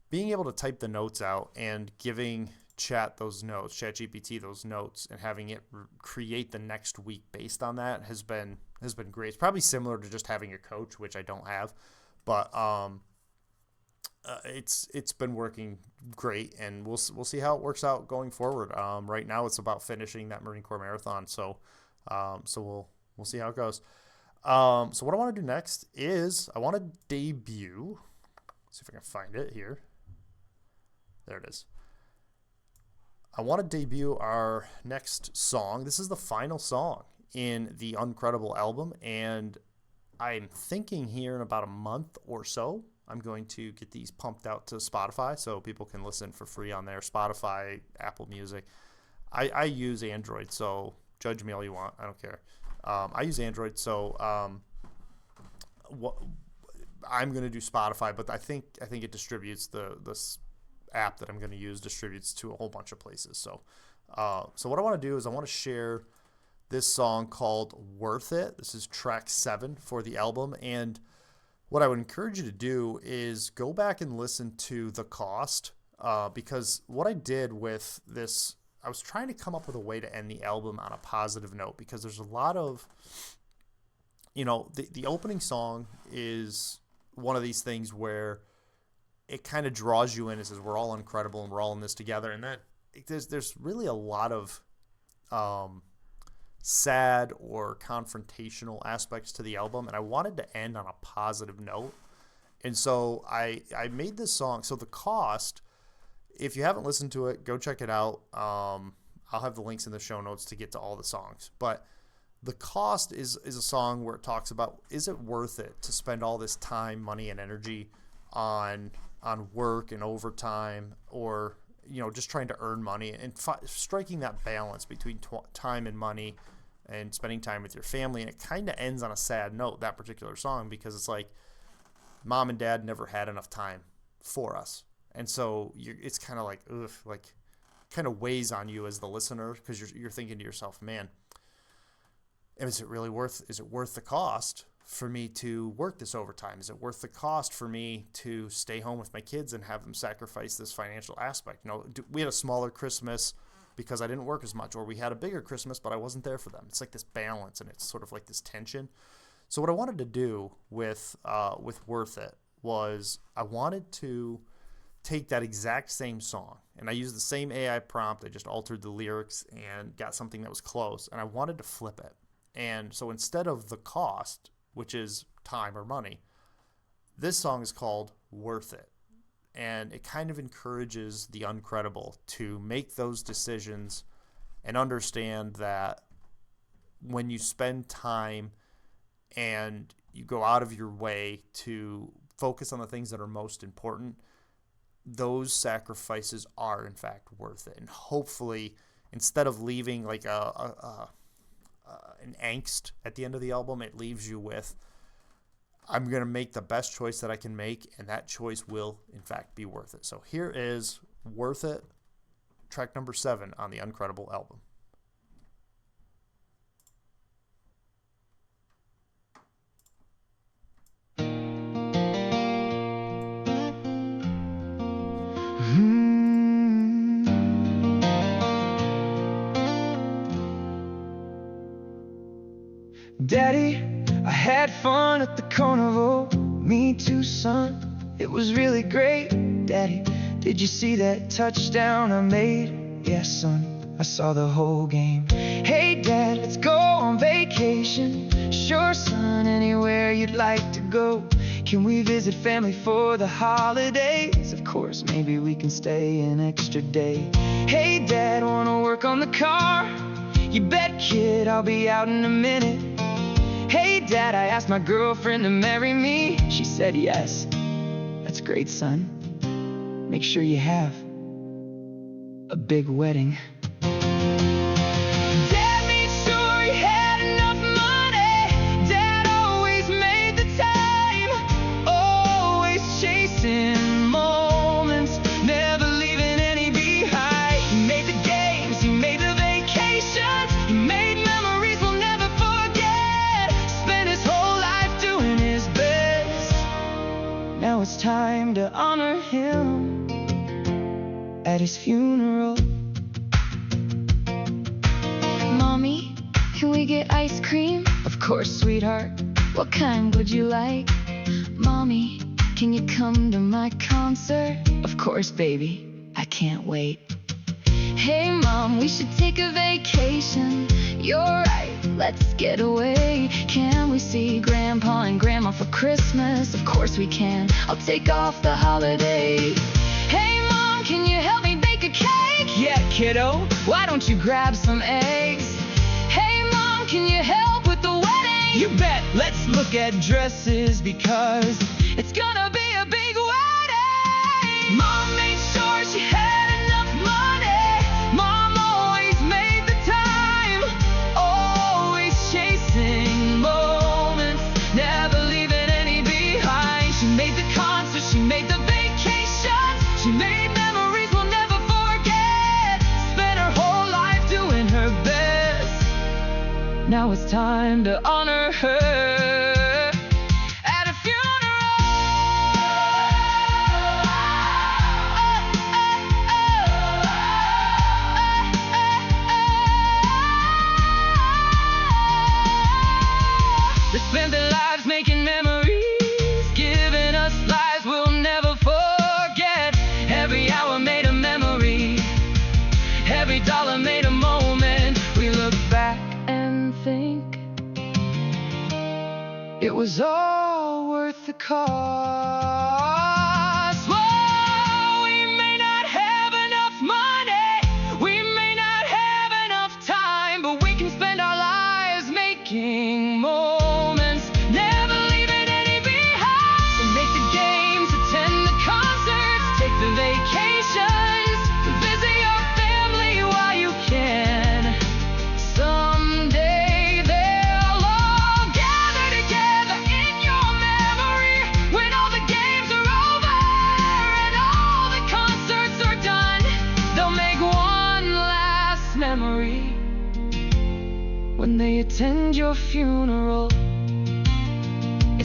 being able to type the notes out and giving ChatGPT those notes, and having it create the next week based on that has been great. It's probably similar to just having a coach, which I don't have, but it's been working great, and we'll see how it works out going forward. Right now it's about finishing that Marine Corps marathon, so we'll see how it goes. So what I want to do next is I want to debut. Let's see if I can find it here. There it is. I want to debut our next song. This is the final song in the Uncredible album, and I'm thinking here in about a month or so, I'm going to get these pumped out to Spotify so people can listen for free on there. Spotify, Apple Music. I use Android, so judge me all you want. I don't care. I use Android, so I'm going to do Spotify, but I think it distributes this app that I'm going to use distributes to a whole bunch of places. So what I want to do is I want to share this song called Worth It. This is track 7 for the album. And what I would encourage you to do is go back and listen to The Cost, because what I did with this, I was trying to come up with a way to end the album on a positive note, because there's a lot of, the opening song is one of these things where it kind of draws you in. It says we're all incredible and we're all in this together, and that there's really a lot of sad or confrontational aspects to the album, and I wanted to end on a positive note. And so I made this song. So the cost, if you haven't listened to it, go check it out. I'll have the links in the show notes to get to all the songs. But the cost is a song where it talks about, is it worth it to spend all this time, money, and energy on work and overtime, or just trying to earn money, and striking that balance between time and money and spending time with your family. And it kind of ends on a sad note, that particular song, because it's like mom and dad never had enough time for us. And so it's kind of like, ugh, like kind of weighs on you as the listener, because you're thinking to yourself, man, is it worth the cost for me to work this overtime? Is it worth the cost for me to stay home with my kids and have them sacrifice this financial aspect? We had a smaller Christmas because I didn't work as much, or we had a bigger Christmas, but I wasn't there for them. It's like this balance, and it's sort of like this tension. So what I wanted to do with Worth It was I wanted to take that exact same song, and I used the same AI prompt. I just altered the lyrics and got something that was close, and I wanted to flip it. And so instead of the cost, which is time or money, this song is called Worth It. And it kind of encourages the uncredible to make those decisions and understand that when you spend time and you go out of your way to focus on the things that are most important, those sacrifices are in fact worth it. And hopefully, instead of leaving like an angst at the end of the album, it leaves you with, I'm going to make the best choice that I can make, and that choice will in fact be worth it. So here is Worth It, track number 7 on the Uncredible album. Daddy, I had fun at the carnival. Me too, son. It was really great. Daddy, did you see that touchdown I made? Yes, son, I saw the whole game. Hey, Dad, let's go on vacation. Sure, son, anywhere you'd like to go. Can we visit family for the holidays? Of course, maybe we can stay an extra day. Hey, Dad, wanna work on the car? You bet, kid, I'll be out in a minute. Hey, Dad, I asked my girlfriend to marry me. She said yes. That's great, son. Make sure you have a big wedding. Dad made sure he had enough money. Dad always made the time. Always chasing moments, never leaving any behind. He made the games, he made the vacations, he made memories we'll never forget. Spent his whole life doing his best. Now it's time to honor him at his funeral. Mommy, can we get ice cream? Of course, sweetheart. What kind would you like? Mommy, can you come to my concert? Of course, baby. I can't wait. Hey Mom, we should take a vacation. You're right, let's get away. Can we see Grandpa and Grandma for Christmas? Of course we can. I'll take off the holidays. Hey Mom, can you help me bake a cake? Yeah, kiddo. Why don't you grab some eggs? Hey Mom, can you help with the wedding? You bet. Let's look at dresses because It's gonna be a big wedding. Mom made sure she had enough money. Mom always made the time. Always chasing moments, never leaving any behind. She made the concerts, she made the vacations, she made memories we'll never forget. Spent her whole life doing her best. Now it's time to honor her at a funeral. They spent their lives making memories, giving us lives we'll never forget. Every hour made a memory, every dollar made a moment. We look back and think it was all worth the cost.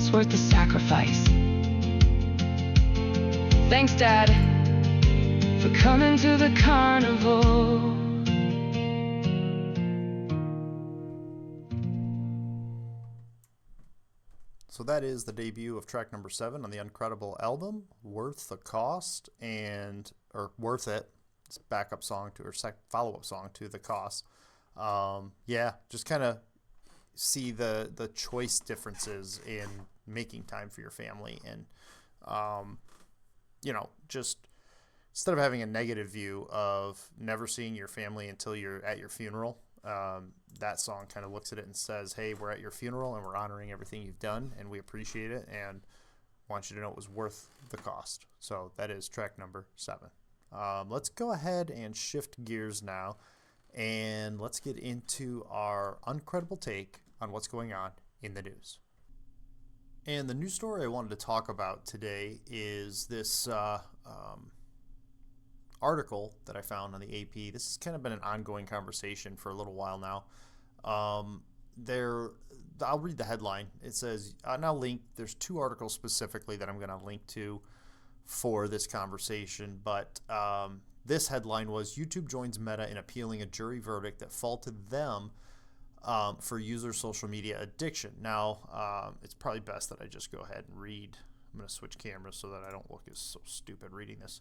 it's worth the sacrifice. Thanks, Dad, for coming to the carnival. So that is the debut of track number 7 on the Uncredible album, Worth the Cost, or Worth It. It's a backup song to, or follow-up song to The Cost. Just kind of see the choice differences in making time for your family, and just instead of having a negative view of never seeing your family until you're at your funeral, that song kind of looks at it and says, hey, we're at your funeral and we're honoring everything you've done and we appreciate it and want you to know it was worth the cost. So that is track number 7. Let's go ahead and shift gears now, and let's get into our Uncredible take on what's going on in the news. And the news story I wanted to talk about today is this article that I found on the AP. This has kind of been an ongoing conversation for a little while now. I'll read the headline. It says, now link, there's 2 articles specifically that I'm going to link to for this conversation, but this headline was, YouTube joins Meta in appealing a jury verdict that faulted them for user social media addiction. Now, it's probably best that I just go ahead and read. I'm going to switch cameras so that I don't look as so stupid reading this.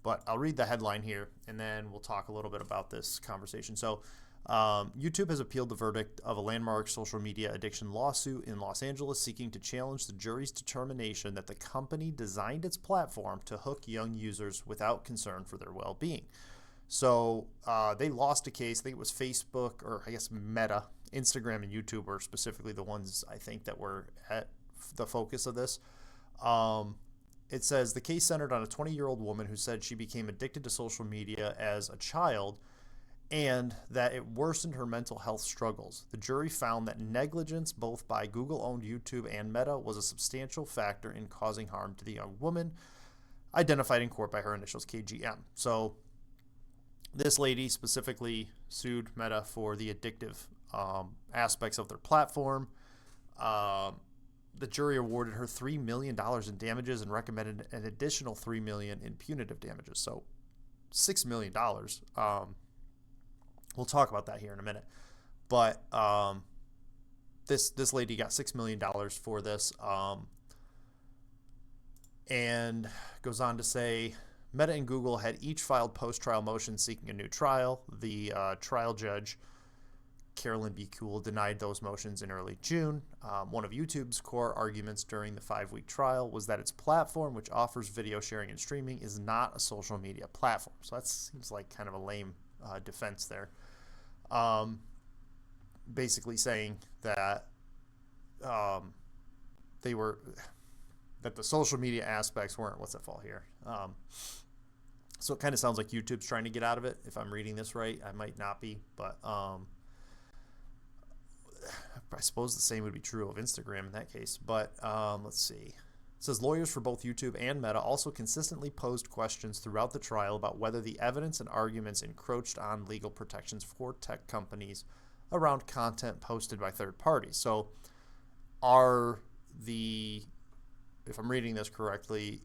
But I'll read the headline here, and then we'll talk a little bit about this conversation. So, YouTube has appealed the verdict of a landmark social media addiction lawsuit in Los Angeles, seeking to challenge the jury's determination that the company designed its platform to hook young users without concern for their well-being. So they lost a case. I think it was Facebook, or I guess Meta, Instagram, and YouTube were specifically the ones I think that were at the focus of this. It says the case centered on a 20-year-old woman who said she became addicted to social media as a child and that it worsened her mental health struggles. The jury found that negligence, both by Google-owned YouTube and Meta, was a substantial factor in causing harm to the young woman, identified in court by her initials KGM. So this lady specifically sued Meta for the addictive aspects of their platform. The jury awarded her $3 million in damages and recommended an additional $3 million in punitive damages. So $6 million. We'll talk about that here in a minute. But this lady got $6 million for this, and goes on to say Meta and Google had each filed post-trial motions seeking a new trial. The trial judge, Carolyn B. Cool, denied those motions in early June. One of YouTube's core arguments during the 5-week trial was that its platform, which offers video sharing and streaming, is not a social media platform. So that seems like kind of a lame defense there. Basically saying that that the social media aspects weren't, what's that fall here? So it kind of sounds like YouTube's trying to get out of it. If I'm reading this right, I might not be, but I suppose the same would be true of Instagram in that case. But let's see. It says lawyers for both YouTube and Meta also consistently posed questions throughout the trial about whether the evidence and arguments encroached on legal protections for tech companies around content posted by third parties. So if I'm reading this correctly,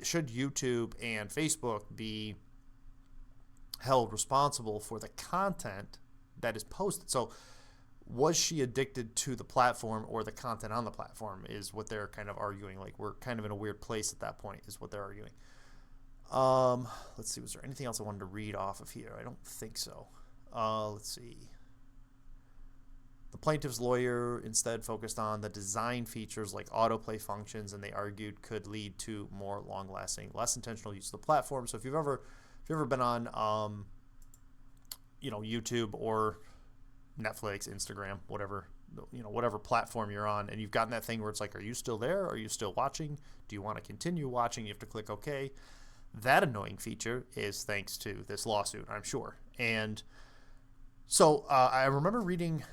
should YouTube and Facebook be held responsible for the content that is posted? So was she addicted to the platform or the content on the platform is what they're kind of arguing. Like, we're kind of in a weird place at that point is what they're arguing. Let's see. Was there anything else I wanted to read off of here? I don't think so. Let's see. The plaintiff's lawyer instead focused on the design features like autoplay functions, and they argued could lead to more long-lasting, less intentional use of the platform. So if you've ever been on, YouTube or Netflix, Instagram, whatever platform you're on, and you've gotten that thing where it's like, are you still there? Are you still watching? Do you want to continue watching? You have to click OK. That annoying feature is thanks to this lawsuit, I'm sure. And so I remember reading,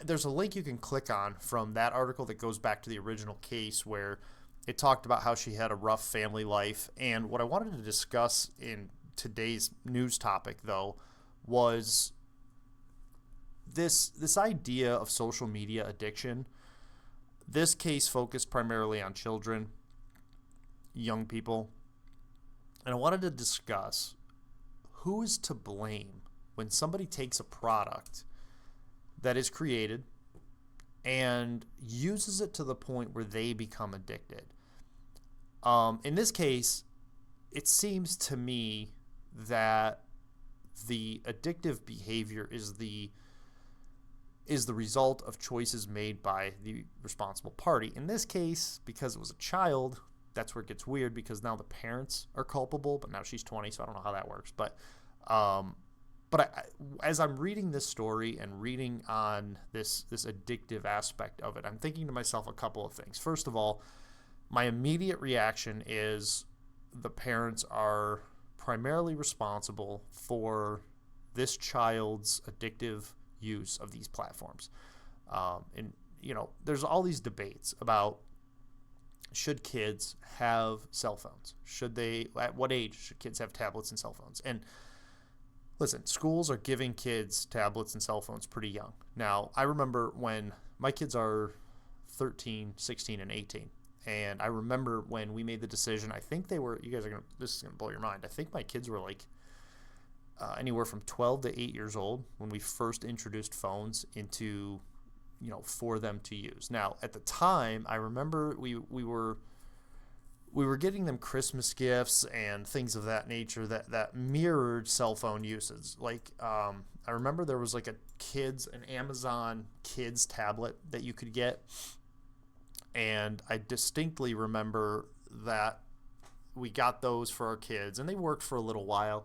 there's a link you can click on from that article that goes back to the original case where it talked about how she had a rough family life. And what I wanted to discuss in today's news topic, though, was this idea of social media addiction This case focused primarily on children, young people, and I wanted to discuss who is to blame when somebody takes a product that is created and uses it to the point where they become addicted. In this case, it seems to me that the addictive behavior is the result of choices made by the responsible party. In this case, because it was a child, that's where it gets weird, because now the parents are culpable, but now she's 20, so I don't know how that works. But as I'm reading this story and reading on this addictive aspect of it, I'm thinking to myself a couple of things. First of all, my immediate reaction is the parents are primarily responsible for this child's addictive use of these platforms. And, there's all these debates about, should kids have cell phones? At what age should kids have tablets and cell phones? And listen, schools are giving kids tablets and cell phones pretty young. Now, I remember when my kids are 13, 16, and 18. And I remember when we made the decision, I think this is going to blow your mind. I think my kids were like anywhere from 12 to 8 years old when we first introduced phones into, for them to use. Now, at the time, I remember we were getting them Christmas gifts and things of that nature that mirrored cell phone usage. Like, I remember there was like an Amazon kids tablet that you could get. And I distinctly remember that we got those for our kids, and they worked for a little while,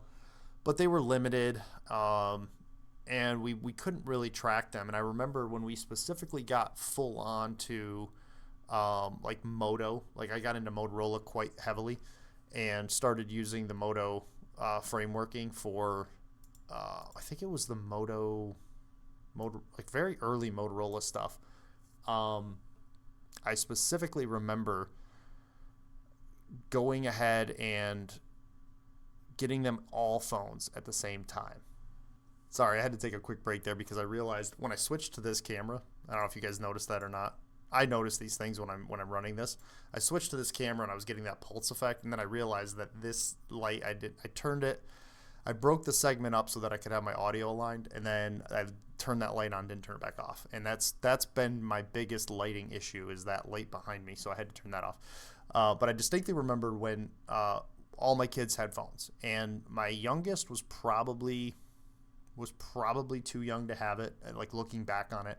but they were limited, and we couldn't really track them. And I remember when we specifically got full on to like Moto, like I got into Motorola quite heavily and started using the Moto frameworking for, I think it was the Moto, like very early Motorola stuff. I specifically remember going ahead and getting them all phones at the same time. Sorry, I had to take a quick break there because I realized when I switched to this camera, I don't know if you guys noticed that or not. I notice these things when I'm running this. I switched to this camera and I was getting that pulse effect, and then I realized that this light I turned it. I broke the segment up so that I could have my audio aligned, and then I turned that light on, didn't turn it back off. And that's been my biggest lighting issue, is that light behind me, so I had to turn that off. But I distinctly remember when all my kids had phones, and my youngest was probably too young to have it, like looking back on it.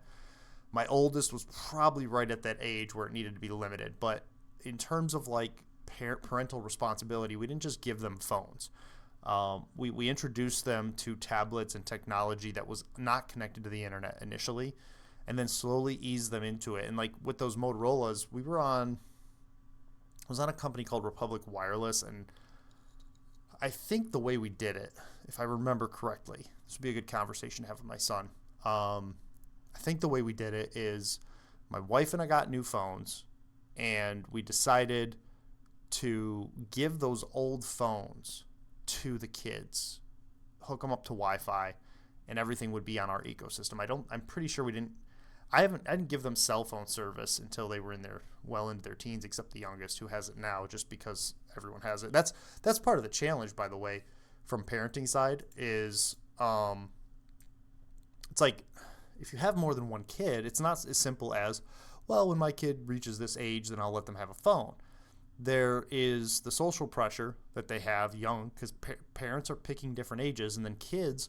My oldest was probably right at that age where it needed to be limited. But in terms of like parental responsibility, we didn't just give them phones. We introduced them to tablets and technology that was not connected to the internet initially, and then slowly eased them into it. And like with those Motorola's, I was on a company called Republic Wireless, and I think the way we did it, if I remember correctly, this would be a good conversation to have with my son. I think the way we did it is my wife and I got new phones, and we decided to give those old phones to the kids, hook them up to Wi-Fi, and everything would be on our ecosystem. I'm pretty sure I didn't give them cell phone service until they were into their teens, except the youngest, who has it now, just because everyone has it. That's part of the challenge, by the way, from parenting side, is it's like if you have more than one kid, it's not as simple as, well, when my kid reaches this age, then I'll let them have a phone. There is the social pressure that they have young, because parents are picking different ages, and then kids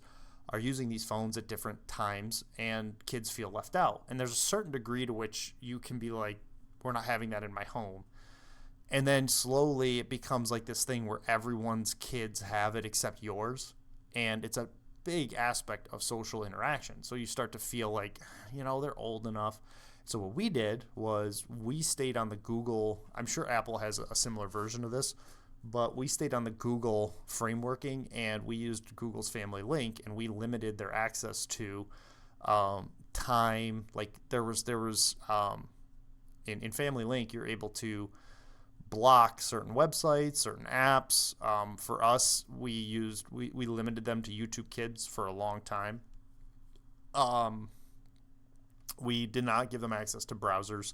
are using these phones at different times, and kids feel left out. And there's a certain degree to which you can be like, we're not having that in my home. And then slowly it becomes like this thing where everyone's kids have it except yours. And it's a big aspect of social interaction. So you start to feel like, they're old enough. So what we did was we stayed on the Google. I'm sure Apple has a similar version of this, but we stayed on the Google frameworking, and we used Google's Family Link, and we limited their access to time. Like there was in Family Link, you're able to block certain websites, certain apps. For us, we limited them to YouTube Kids for a long time. We did not give them access to browsers.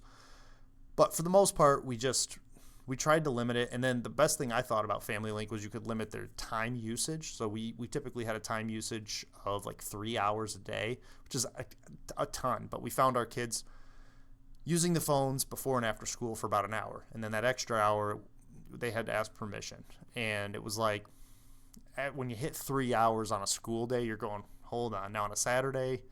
But for the most part, we tried to limit it. And then the best thing I thought about Family Link was you could limit their time usage. So we typically had a time usage of like 3 hours a day, which is a ton. But we found our kids using the phones before and after school for about an hour. And then that extra hour, they had to ask permission. And it was like, when you hit 3 hours on a school day, you're going, hold on. Now on a Saturday,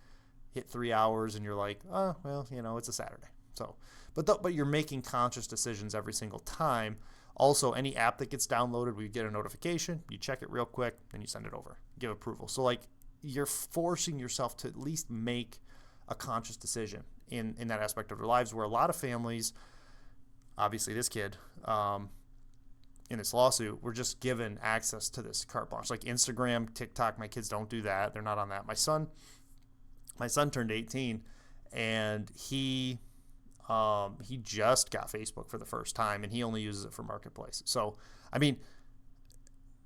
hit 3 hours and you're like, oh, well, it's a Saturday. So, but you're making conscious decisions every single time. Also, any app that gets downloaded, we get a notification, you check it real quick, then you send it over, give approval. So like you're forcing yourself to at least make a conscious decision in that aspect of their lives, where a lot of families, obviously this kid, in this lawsuit, were just given access to this carte blanche. Like Instagram, TikTok, my kids don't do that. They're not on that. My son turned 18 and he just got Facebook for the first time, and he only uses it for Marketplace. So, I mean,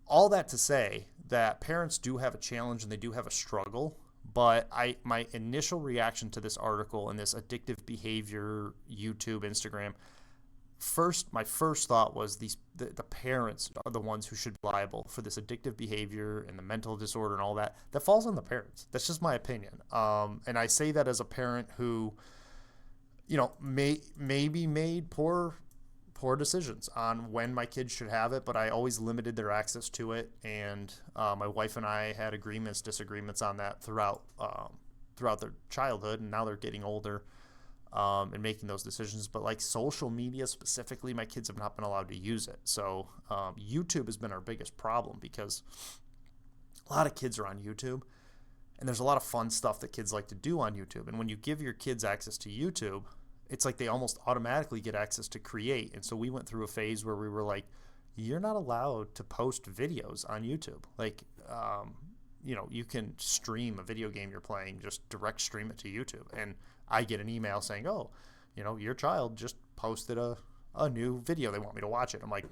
all that to say that parents do have a challenge and they do have a struggle, but my initial reaction to this article and this addictive behavior, YouTube, Instagram, my first thought was the parents are the ones who should be liable for this addictive behavior and the mental disorder and all that. That falls on the parents. That's just my opinion. And I say that as a parent who, maybe made poor decisions on when my kids should have it, but I always limited their access to it. And my wife and I had disagreements on that throughout their childhood, and now they're getting older and making those decisions. But like social media specifically, my kids have not been allowed to use it. So YouTube has been our biggest problem, because a lot of kids are on YouTube, and there's a lot of fun stuff that kids like to do on YouTube. And when you give your kids access to YouTube, it's like they almost automatically get access to create. And so we went through a phase where we were like, you're not allowed to post videos on YouTube. Like, you can stream a video game you're playing, just direct stream it to YouTube. And I get an email saying, oh, your child just posted a new video. They want me to watch it. I'm like,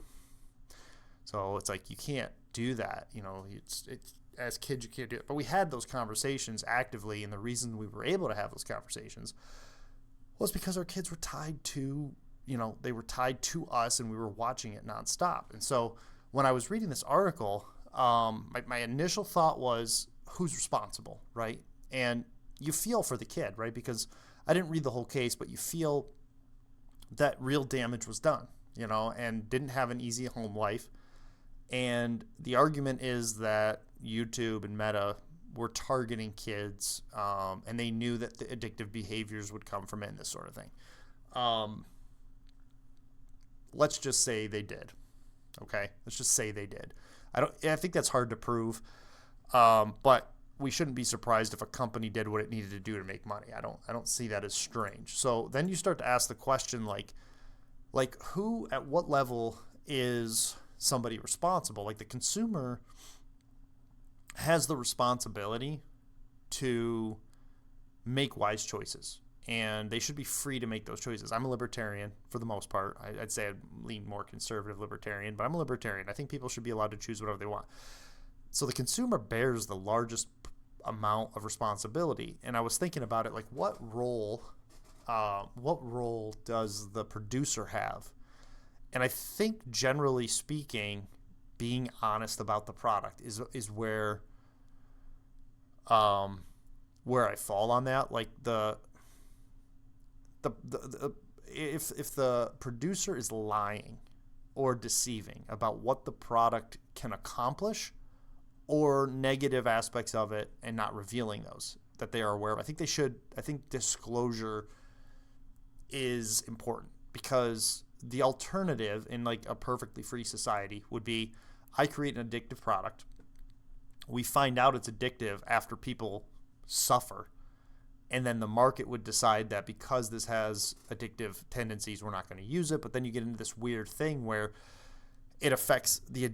so it's like, you can't do that. It's as kids, you can't do it. But we had those conversations actively. And the reason we were able to have those conversations was because our kids were tied to, they were tied to us, and we were watching it nonstop. And so when I was reading this article, my initial thought was, who's responsible, right? And you feel for the kid, right? Because I didn't read the whole case, but you feel that real damage was done, and didn't have an easy home life. And the argument is that YouTube and Meta were targeting kids, and they knew that the addictive behaviors would come from it and this sort of thing. Let's just say they did. Okay? Let's just say they did. I think that's hard to prove, but we shouldn't be surprised if a company did what it needed to do to make money. I don't see that as strange. So then you start to ask the question, like who, at what level is somebody responsible? Like, the consumer has the responsibility to make wise choices, and they should be free to make those choices. I'm a libertarian for the most part. I'd say I lean more conservative libertarian, but I'm a libertarian. I think people should be allowed to choose whatever they want. So the consumer bears the largest amount of responsibility. And I was thinking about it, like, what role does the producer have? And I think, generally speaking, being honest about the product is where I fall on that. Like, if the producer is lying or deceiving about what the product can accomplish, or negative aspects of it, and not revealing those that they are aware of, I think disclosure is important, because the alternative in like a perfectly free society would be, I create an addictive product. We find out it's addictive after people suffer. And then the market would decide that because this has addictive tendencies, we're not going to use it. But then you get into this weird thing where it affects the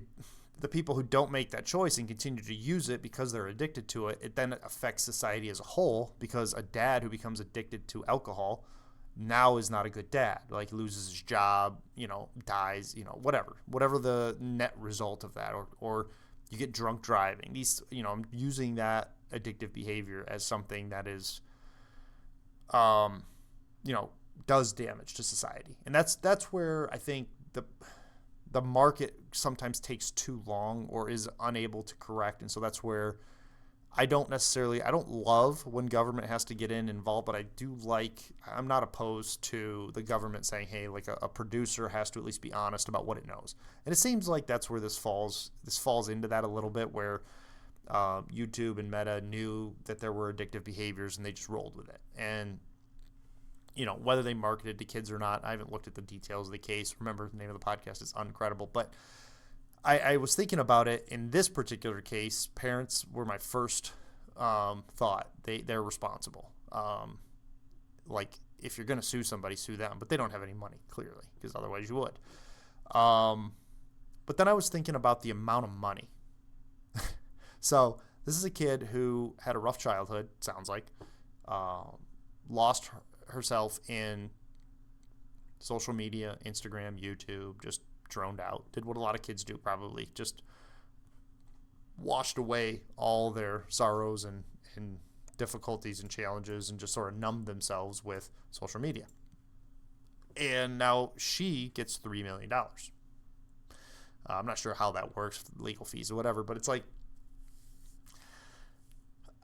people who don't make that choice and continue to use it because they're addicted to it. It then affects society as a whole, because a dad who becomes addicted to alcohol now is not a good dad. Like, loses his job, dies, whatever the net result of that, or you get drunk driving. These, I'm using that addictive behavior as something that is, does damage to society. And that's where I think the market sometimes takes too long or is unable to correct. And so that's where I don't love when government has to get involved, but I'm not opposed to the government saying, hey, like a producer has to at least be honest about what it knows. And it seems like that's where this falls into that a little bit, where YouTube and Meta knew that there were addictive behaviors and they just rolled with it. And, whether they marketed to kids or not, I haven't looked at the details of the case. Remember, the name of the podcast is Uncredible. But I was thinking about it. In this particular case, parents were my first thought. They're responsible. Like, if you're going to sue somebody, sue them. But they don't have any money, clearly, because otherwise you would. But then I was thinking about the amount of money. So this is a kid who had a rough childhood, sounds like, lost herself in social media, Instagram, YouTube, just droned out, did what a lot of kids do probably, just washed away all their sorrows and difficulties and challenges and just sort of numbed themselves with social media. And now she gets $3 million. I'm not sure how that works, legal fees or whatever, but it's like,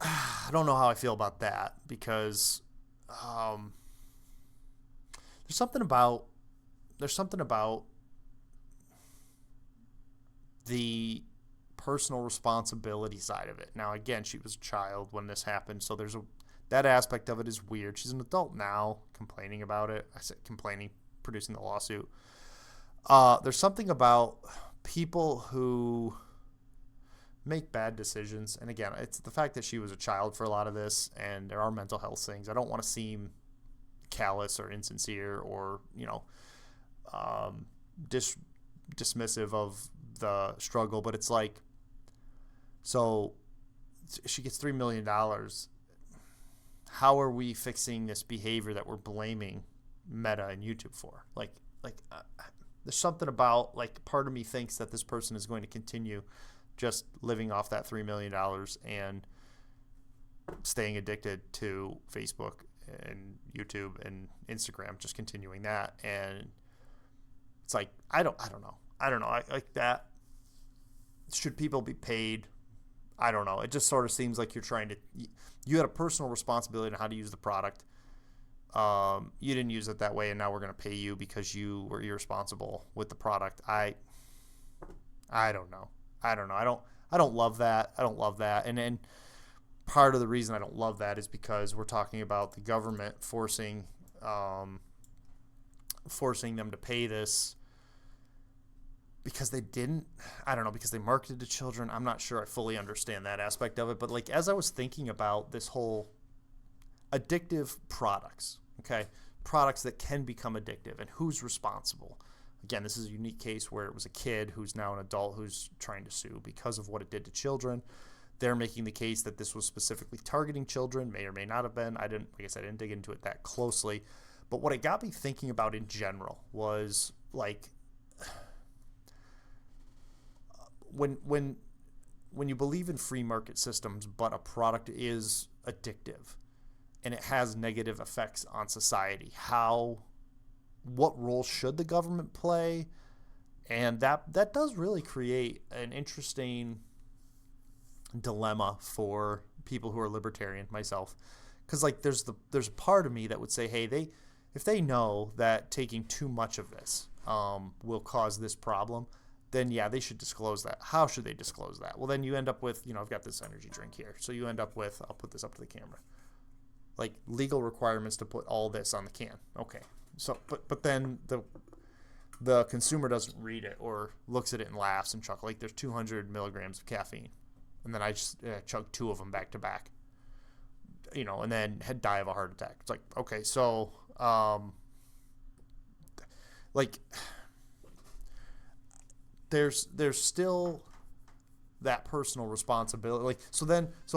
I don't know how I feel about that, because there's something about the personal responsibility side of it. Now, again, she was a child when this happened, so that aspect of it is weird. She's an adult now, complaining about it. I said complaining, producing the lawsuit. There's something about people who make bad decisions. And again, it's the fact that she was a child for a lot of this, and there are mental health things. I don't want to seem callous or insincere or, dismissive of the struggle, but it's like, so she gets $3 million. How are we fixing this behavior that we're blaming Meta and YouTube for? There's something about, like, part of me thinks that this person is going to continue just living off that $3 million and staying addicted to Facebook and YouTube and Instagram, just continuing that. And it's like, I don't know. I like that. Should people be paid? I don't know. It just sort of seems like you had a personal responsibility on how to use the product. You didn't use it that way, and now we're going to pay you because you were irresponsible with the product. I don't know. I don't love that. And then part of the reason I don't love that is because we're talking about the government forcing them to pay this because because they marketed to children. I'm not sure I fully understand that aspect of it. But, like, as I was thinking about this whole addictive products, okay, products that can become addictive and who's responsible. Again, this is a unique case where it was a kid who's now an adult who's trying to sue because of what it did to children. They're making the case that this was specifically targeting children, may or may not have been. I didn't dig into it that closely. But what it got me thinking about in general was, like, when you believe in free market systems, but a product is addictive and it has negative effects on society, what role should the government play? And that does really create an interesting dilemma for people who are libertarian, myself, because, like, there's a part of me that would say, hey, if they know that taking too much of this will cause this problem, then yeah, they should disclose that. How should they disclose that? Well, then you end up with, I've got this energy drink here, so you end up with, I'll put this up to the camera, like, legal requirements to put all this on the can. Okay, so but then the consumer doesn't read it or looks at it and laughs and chuckles, like, there's 200 milligrams of caffeine. And then I just chugged 2 of them back to back, and then die of a heart attack. It's like, okay, so, there's still that personal responsibility. Like, so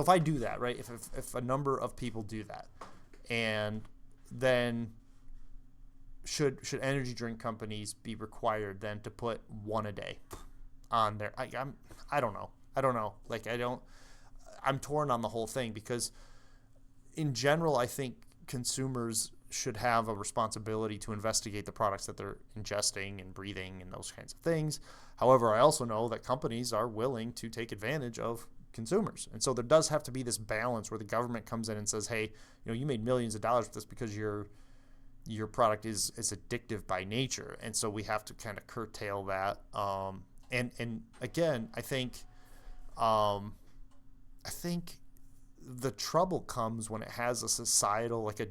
if I do that, right, if a number of people do that, and then should energy drink companies be required then to put 1 a day on there? I don't know. Like, I'm torn on the whole thing, because in general, I think consumers should have a responsibility to investigate the products that they're ingesting and breathing and those kinds of things. However, I also know that companies are willing to take advantage of consumers. And so there does have to be this balance where the government comes in and says, hey, you made millions of dollars with this because your product is addictive by nature. And so we have to kind of curtail that. And again, I think the trouble comes when it has a societal, like a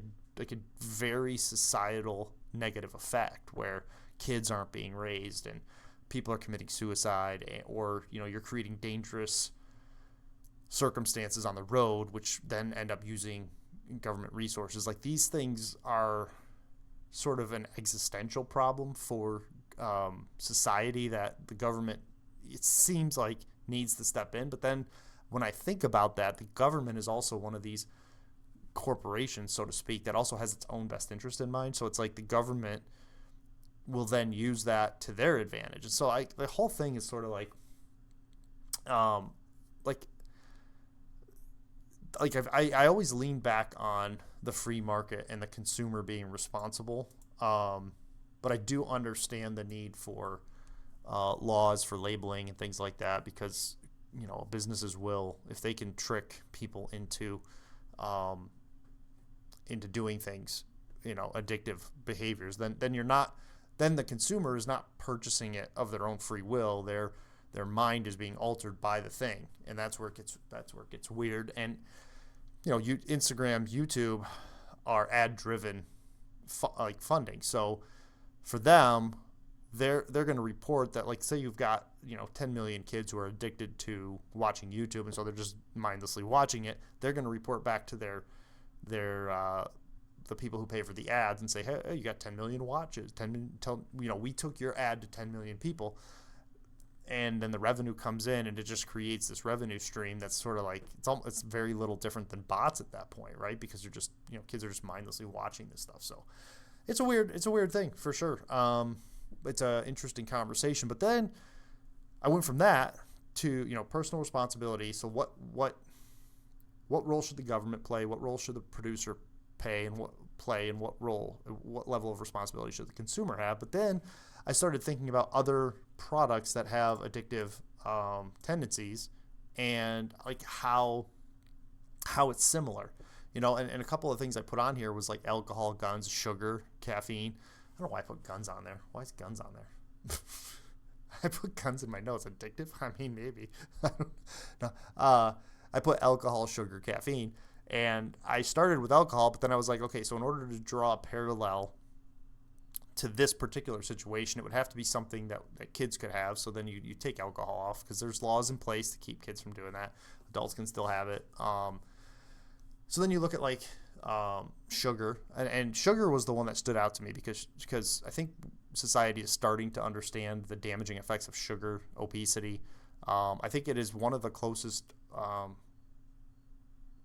very societal negative effect where kids aren't being raised and people are committing suicide, or you're creating dangerous circumstances on the road, which then end up using government resources. Like, these things are sort of an existential problem for society that the government, it seems like, needs to step in. But then when I think about that, the government is also one of these corporations, so to speak, that also has its own best interest in mind. So it's like the government will then use that to their advantage. And so the whole thing is sort of like I always lean back on the free market and the consumer being responsible. But I do understand the need for laws for labeling and things like that, because businesses will, if they can trick people into doing things, addictive behaviors, then the consumer is not purchasing it of their own free will. Their mind is being altered by the thing, and that's where it gets weird. And Instagram, YouTube are ad-driven funding. So for them, they're going to report that, like, say you've got 10 million kids who are addicted to watching YouTube, and so they're just mindlessly watching it. They're going to report back to their the people who pay for the ads and say, hey, you got 10 million watches. We took your ad to 10 million people. And then the revenue comes in, and it just creates this revenue stream that's sort of like, it's very little different than bots at that point, right? Because you're just, kids are just mindlessly watching this stuff. So it's a weird thing for sure. It's an interesting conversation. But then I went from that to, personal responsibility. So what role should the government play? What role should the producer play, and what level of responsibility should the consumer have? But then I started thinking about other products that have addictive tendencies, and like how it's similar, and a couple of things I put on here was like alcohol, guns, sugar, caffeine. I don't know why I put guns on there. Why is guns on there? I put guns in my notes. Addictive? I mean, maybe. No. I put alcohol, sugar, caffeine, and I started with alcohol, but then I was like, okay, so in order to draw a parallel to this particular situation, it would have to be something that kids could have. So then you take alcohol off, because there's laws in place to keep kids from doing that. Adults can still have it. So then you look at like sugar, and sugar was the one that stood out to me because I think society is starting to understand the damaging effects of sugar, obesity. I think it is one of the closest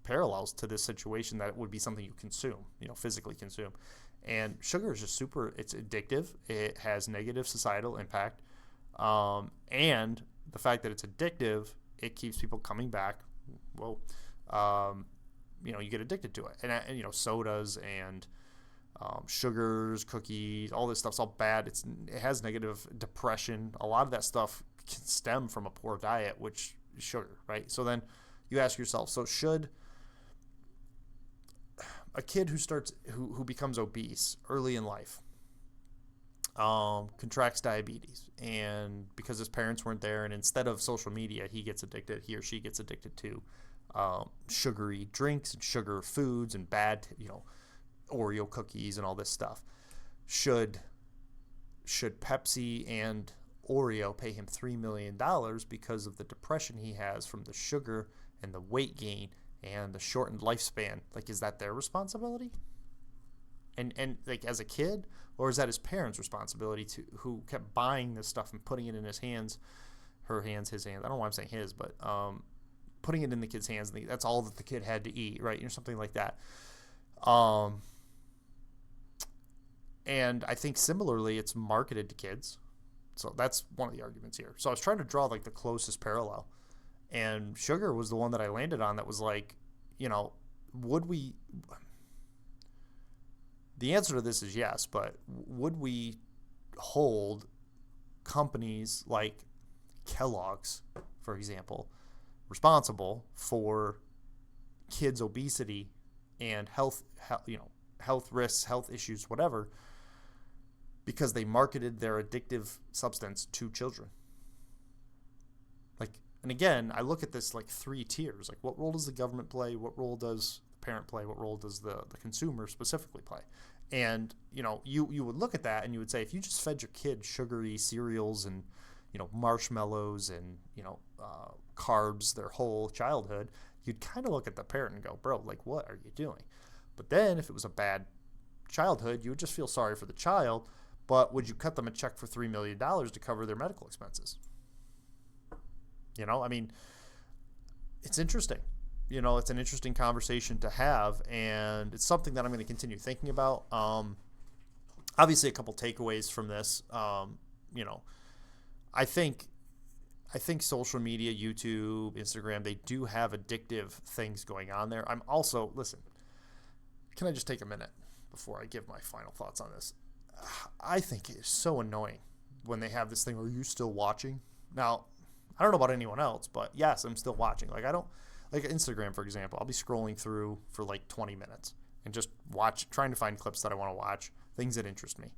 parallels to this situation, that it would be something you consume, physically consume. And sugar is just it's addictive. It has negative societal impact. And the fact that it's addictive, it keeps people coming back. Well, you get addicted to it. And sodas and sugars, cookies, all this stuff's all bad. It has negative depression. A lot of that stuff can stem from a poor diet, which is sugar, right? So then you ask yourself, so should a kid who becomes obese early in life, contracts diabetes, and because his parents weren't there, and instead of social media, he or she gets addicted to sugary drinks and sugar foods and bad, Oreo cookies and all this stuff. Should Pepsi and Oreo pay him $3 million because of the depression he has from the sugar and the weight gain and the shortened lifespan? Like, is that their responsibility? And like, as a kid, or is that his parents' responsibility who kept buying this stuff and putting it in his hands, his hands? I don't know why I'm saying his, but putting it in the kid's hands. That's all that the kid had to eat, right? Something like that. And I think similarly, it's marketed to kids. So that's one of the arguments here. So I was trying to draw like the closest parallel. And sugar was the one that I landed on, that was like, would we the answer to this is yes, but would we hold companies like Kellogg's, for example, responsible for kids' obesity and health risks, health issues, whatever, because they marketed their addictive substance to children? Like, and again, I look at this like 3 tiers. Like, what role does the government play? What role does the parent play? What role does the consumer specifically play? And, you would look at that and you would say, if you just fed your kid sugary cereals and, marshmallows and, carbs their whole childhood, you'd kind of look at the parent and go, bro, like, what are you doing? But then if it was a bad childhood, you would just feel sorry for the child, but would you cut them a check for $3 million to cover their medical expenses? It's interesting. It's an interesting conversation to have, and it's something that I'm going to continue thinking about. Obviously, a couple takeaways from this. I think social media, YouTube, Instagram, they do have addictive things going on there. I'm also, listen, can I just take a minute before I give my final thoughts on this? I think it is so annoying when they have this thing, are you still watching? Now, I don't know about anyone else, but yes, I'm still watching. Like Instagram, for example, I'll be scrolling through for like 20 minutes and just trying to find clips that I want to watch, things that interest me.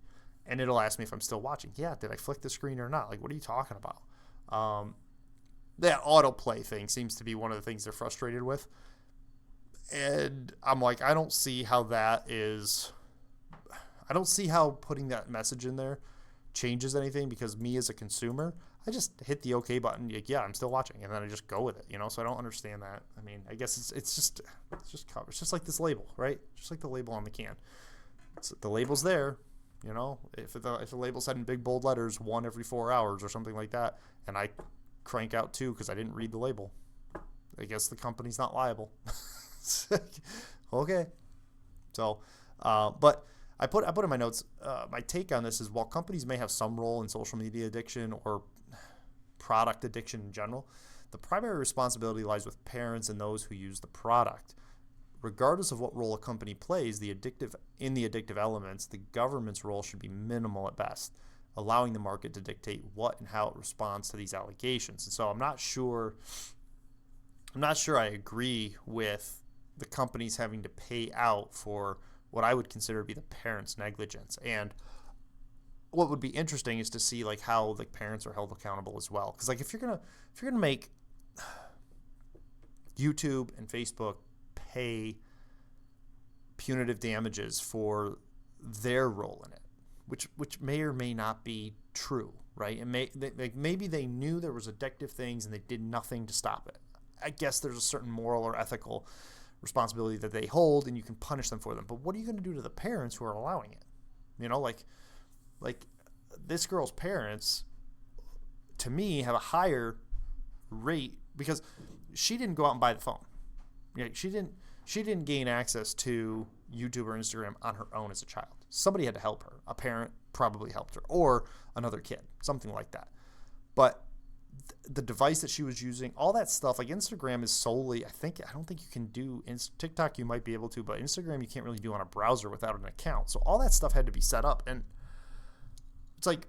And it'll ask me if I'm still watching. Yeah, did I flick the screen or not? Like, what are you talking about? That autoplay thing seems to be one of the things they're frustrated with. And I'm like, I don't see how putting that message in there changes anything, because me as a consumer, I just hit the OK button. Like, yeah, I'm still watching, and then I just go with it, So I don't understand that. I mean, I guess it's just cover. It's just like this label, right? Just like the label on the can. The label's there, If the label said in big bold letters 1 every 4 hours or something like that, and I crank out 2 because I didn't read the label, I guess the company's not liable. Okay. So, but I put in my notes, my take on this is, while companies may have some role in social media addiction or product addiction in general, the primary responsibility lies with parents and those who use the product. Regardless of what role a company plays, the addictive elements, the government's role should be minimal at best, allowing the market to dictate what and how it responds to these allegations. And so I'm not sure I agree with the companies having to pay out for what I would consider to be the parents' negligence. And what would be interesting is to see like how the parents are held accountable as well. Because like if you're gonna make YouTube and Facebook pay punitive damages for their role in it, which may or may not be true, right? And maybe they knew there was addictive things and they did nothing to stop it. I guess there's a certain moral or ethical responsibility that they hold, and you can punish them for them. But what are you going to do to the parents who are allowing it? Like this girl's parents, to me, have a higher rate because she didn't go out and buy the phone. She didn't gain access to YouTube or Instagram on her own as a child. Somebody had to help her. A parent probably helped her, or another kid, something like that. But the device that she was using, all that stuff, like Instagram is solely, I don't think you can do, TikTok you might be able to, but Instagram you can't really do on a browser without an account. So all that stuff had to be set up. And it's like,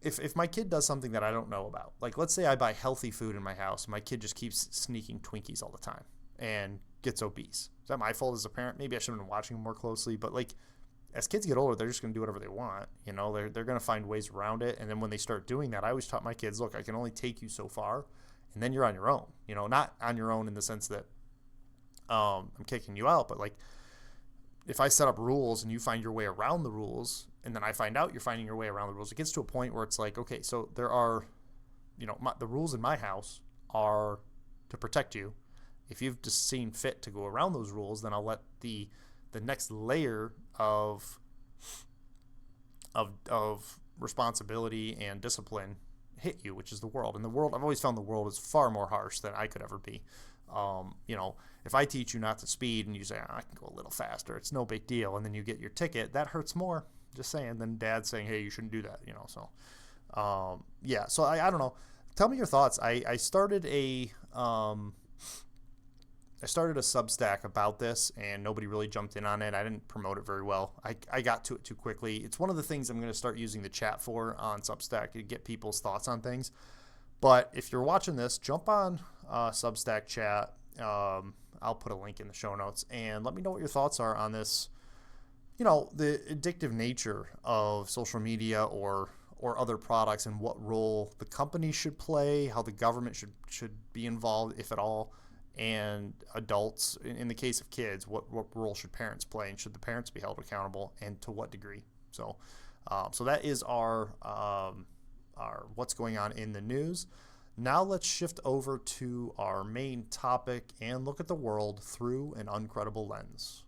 if my kid does something that I don't know about, like let's say I buy healthy food in my house, and my kid just keeps sneaking Twinkies all the time and gets obese. Is that my fault as a parent? Maybe I should have been watching them more closely, but like, as kids get older, they're just going to do whatever they want. They're going to find ways around it. And then when they start doing that, I always taught my kids, look, I can only take you so far, and then you're on your own. Not on your own in the sense that I'm kicking you out, but like if I set up rules and you find your way around the rules, and then I find out you're finding your way around the rules, it gets to a point where it's like, okay, so there are, the rules in my house are to protect you. If you've just seen fit to go around those rules, then I'll let the next layer of responsibility and discipline hit you, which is the world. And the world, I've always found the world is far more harsh than I could ever be. If I teach you not to speed and you say, I can go a little faster, it's no big deal, and then you get your ticket, that hurts more, just saying, than dad saying, hey, you shouldn't do that, So I don't know. Tell me your thoughts. I started a started a Substack about this, and nobody really jumped in on it. I didn't promote it very well. I got to it too quickly. It's one of the things I'm going to start using the chat for on Substack to get people's thoughts on things. But if you're watching this, jump on Substack chat. I'll put a link in the show notes, and let me know what your thoughts are on this. You know, the addictive nature of social media or other products, and what role the company should play, how the government should be involved, if at all, and adults. In the case of kids, what role should parents play, and should the parents be held accountable, and to what degree? So that is our what's going on in the news. Now let's shift over to our main topic and look at the world through an uncredible lens.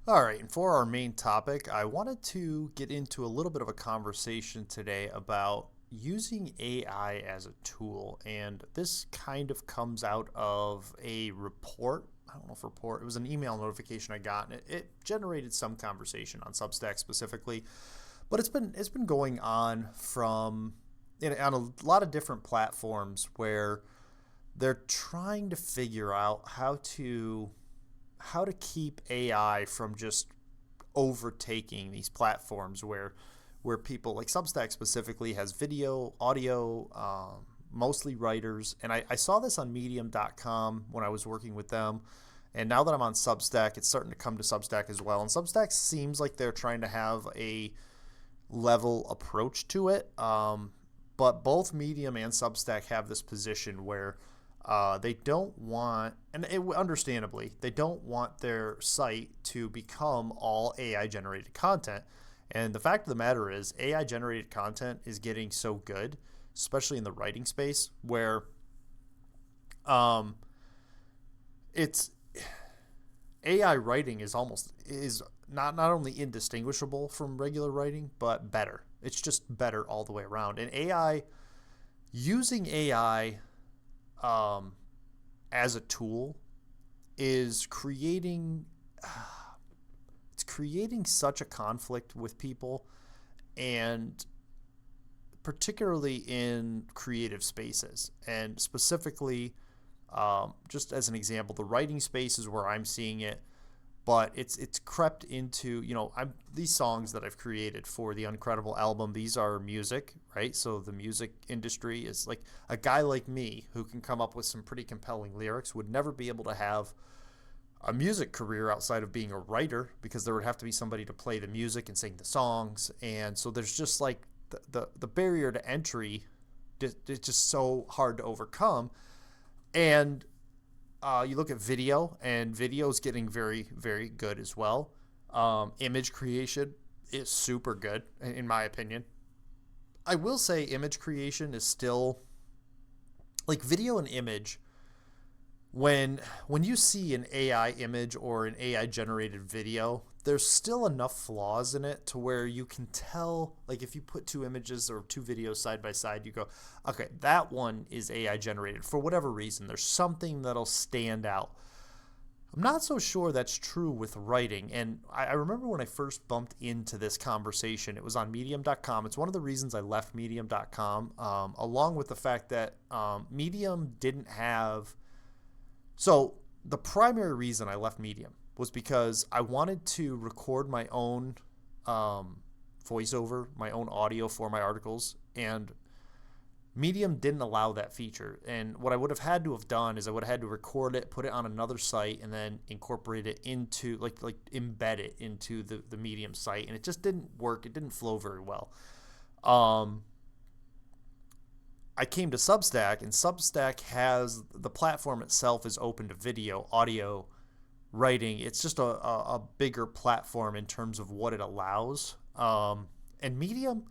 All right, and for our main topic, I wanted to get into a little bit of a conversation today about using AI as a tool. And this kind of comes out of a report. I don't know if report, it was an email notification I got, and it generated some conversation on Substack specifically. But it's been going on on a lot of different platforms where they're trying to figure out how to keep AI from just overtaking these platforms where people like Substack specifically has video, audio, mostly writers. And I saw this on medium.com when I was working with them. And now that I'm on Substack, it's starting to come to Substack as well. And Substack seems like they're trying to have a level approach to it. But both Medium and Substack have this position where they don't want, understandably, they don't want their site to become all AI-generated content. And the fact of the matter is, AI-generated content is getting so good, especially in the writing space, where it's AI writing is not only indistinguishable from regular writing, but better. It's just better all the way around. And using AI as a tool is creating such a conflict with people, and particularly in creative spaces. And specifically, just as an example, the writing space is where I'm seeing it, but it's crept into, these songs that I've created for the Uncredible album, these are music, right? So the music industry is like, a guy like me who can come up with some pretty compelling lyrics would never be able to have a music career outside of being a writer, because there would have to be somebody to play the music and sing the songs. And so there's just like the barrier to entry, it's just so hard to overcome. And you look at video, and video is getting very, very good as well. Image creation is super good, in my opinion. I will say image creation is still, like, video and image, when you see an AI image or an AI generated video, there's still enough flaws in it to where you can tell, like, if you put two images or two videos side by side, you go, okay, that one is AI generated for whatever reason. There's something that'll stand out. I'm not so sure that's true with writing. And I remember when I first bumped into this conversation, it was on medium.com. It's one of the reasons I left medium.com, along with the fact that Medium didn't have. So the primary reason I left Medium was because I wanted to record my own voiceover, my own audio for my articles, and Medium didn't allow that feature. And what I would have had to have done is I would have had to record it, put it on another site, and then incorporate it into, like embed it into the Medium site. And it just didn't work. It didn't flow very well. I came to Substack, and Substack has, the platform itself is open to video, audio, writing. It's just a bigger platform in terms of what it allows. And Medium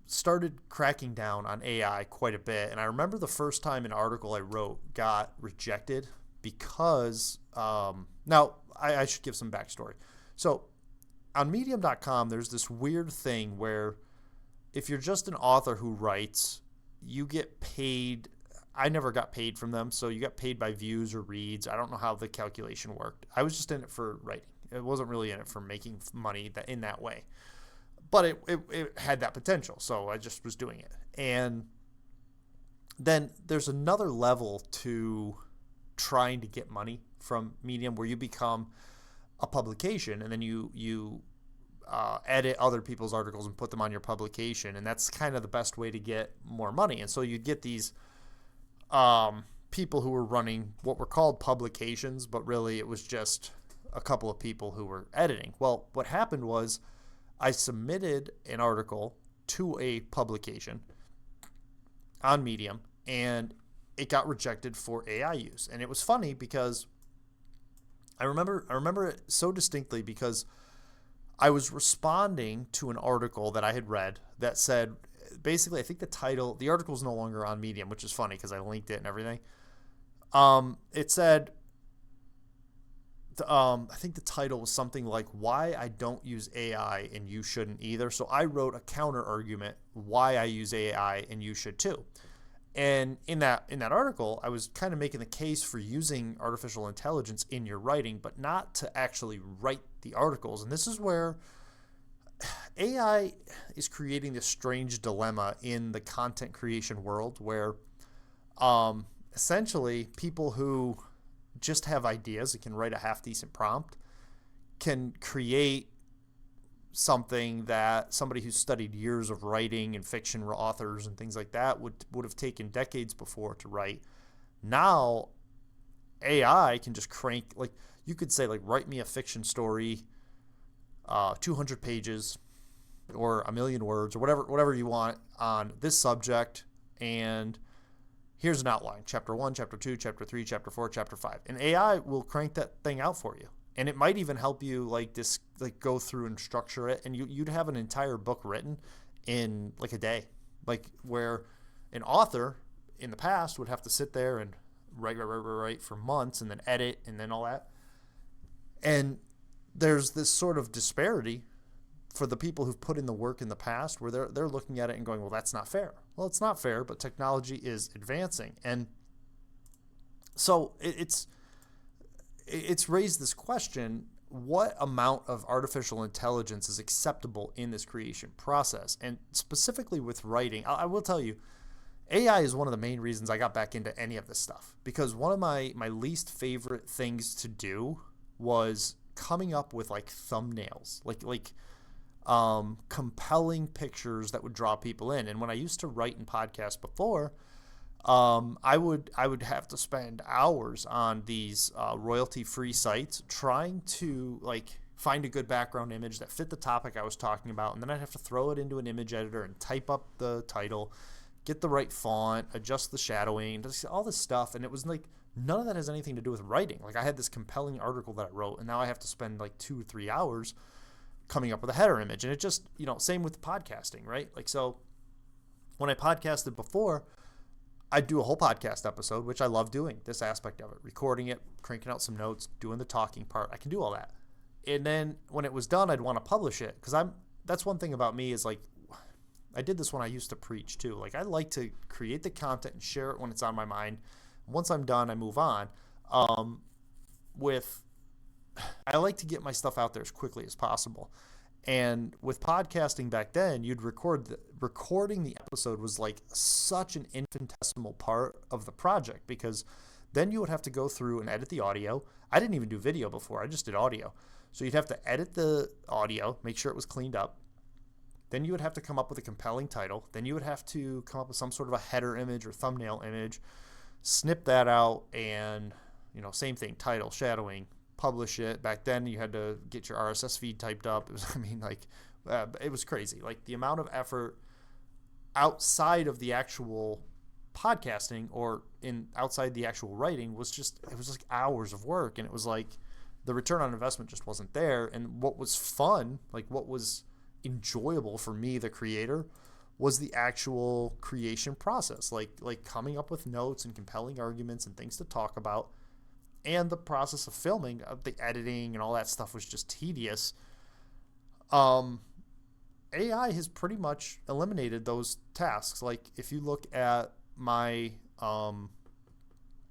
started cracking down on AI quite a bit. And I remember the first time an article I wrote got rejected because, now I should give some backstory. So on medium.com, there's this weird thing where if you're just an author who writes, you get paid. I never got paid from them, so you got paid by views or reads. I don't know how the calculation worked. I was just in it for writing. It wasn't really in it for making money in that way. But it had that potential, so I just was doing it. And then there's another level to trying to get money from Medium, where you become a publication and then you edit other people's articles and put them on your publication, and that's kind of the best way to get more money. And so you get these people who were running what were called publications, but really it was just a couple of people who were editing. Well, what happened was I submitted an article to a publication on Medium, and it got rejected for AI use. And it was funny because I remember it so distinctly, because I was responding to an article that I had read that said, basically, I think the article is no longer on Medium, which is funny because I linked it and everything. It said, I think the title was something like "Why I Don't Use AI and You Shouldn't Either." So I wrote a counter argument why I use AI and you should too. And in that article, I was kind of making the case for using artificial intelligence in your writing, but not to actually write the articles. And this is where AI is creating this strange dilemma in the content creation world, where essentially people who just have ideas and can write a half-decent prompt can create something that somebody who studied years of writing and fiction authors and things like that would have taken decades before to write. Now AI can just crank, like you could say, like, write me a fiction story, 200 pages or 1,000,000 words or whatever you want on this subject, and here's an outline: chapter 1, chapter 2, chapter 3, chapter 4, chapter 5. And AI will crank that thing out for you. And it might even help you go through and structure it, and you'd have an entire book written in like a day. Like, where an author in the past would have to sit there and write for months and then edit and then all that. And there's this sort of disparity for the people who've put in the work in the past, where they're looking at it and going, well, that's not fair. Well, it's not fair, but technology is advancing. And so it's raised this question: what amount of artificial intelligence is acceptable in this creation process? And specifically with writing, I will tell you, AI is one of the main reasons I got back into any of this stuff, because one of my least favorite things to do was coming up with like thumbnails, like compelling pictures that would draw people in. And when I used to write in podcasts before, I would have to spend hours on these royalty-free sites trying to like find a good background image that fit the topic I was talking about, and then I'd have to throw it into an image editor and type up the title, get the right font, adjust the shadowing, just all this stuff. And it was like, none of that has anything to do with writing. Like, I had this compelling article that I wrote, and now I have to spend like 2 or 3 hours coming up with a header image. And it just, same with podcasting, right? Like, so when I podcasted before, I'd do a whole podcast episode, which I love doing, this aspect of it, recording it, cranking out some notes, doing the talking part. I can do all that. And then when it was done, I'd want to publish it, because that's one thing about me is, like, I did this when I used to preach too. Like, I like to create the content and share it when it's on my mind. Once I'm done, I move on. I like to get my stuff out there as quickly as possible. And with podcasting back then, you'd recording the episode was like such an infinitesimal part of the project, because then you would have to go through and edit the audio. I didn't even do video before. I just did audio. So you'd have to edit the audio, make sure it was cleaned up. Then you would have to come up with a compelling title. Then you would have to come up with some sort of a header image or thumbnail image, snip that out, and, same thing, title, shadowing, publish it. Back then you had to get your RSS feed typed up. It was, it was crazy. Like, the amount of effort outside of the actual podcasting or outside the actual writing was like hours of work. And it was like the return on investment just wasn't there. And what was fun, like what was enjoyable for me, the creator, was the actual creation process, like coming up with notes and compelling arguments and things to talk about. And the process of filming, the editing and all that stuff was just tedious. AI has pretty much eliminated those tasks. Like, if you look at my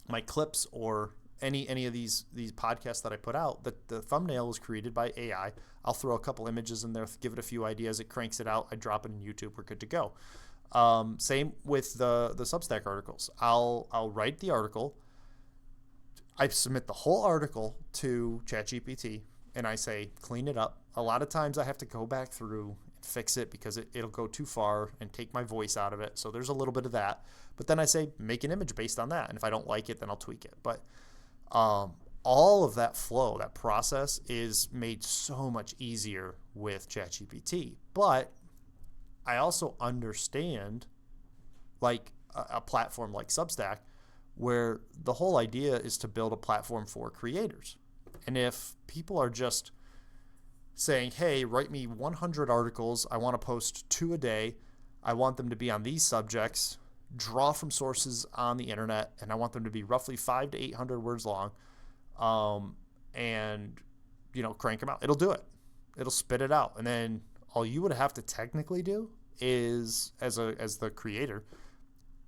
my clips or any of these podcasts that I put out, the thumbnail was created by AI. I'll throw a couple images in there, give it a few ideas, it cranks it out, I drop it in YouTube, we're good to go. Same with the Substack articles. I'll write the article, I submit the whole article to ChatGPT and I say, clean it up. A lot of times I have to go back through and fix it because it'll go too far and take my voice out of it. So there's a little bit of that. But then I say, make an image based on that. And if I don't like it, then I'll tweak it. But all of that flow, that process is made so much easier with ChatGPT. But I also understand like a platform like Substack, where the whole idea is to build a platform for creators. And if people are just saying, hey, write me 100 articles, I want to post 2 a day, I want them to be on these subjects, draw from sources on the internet, and I want them to be roughly 500 to 800 words long, and, crank them out. It'll do it. It'll spit it out. And then all you would have to technically do is, as the creator,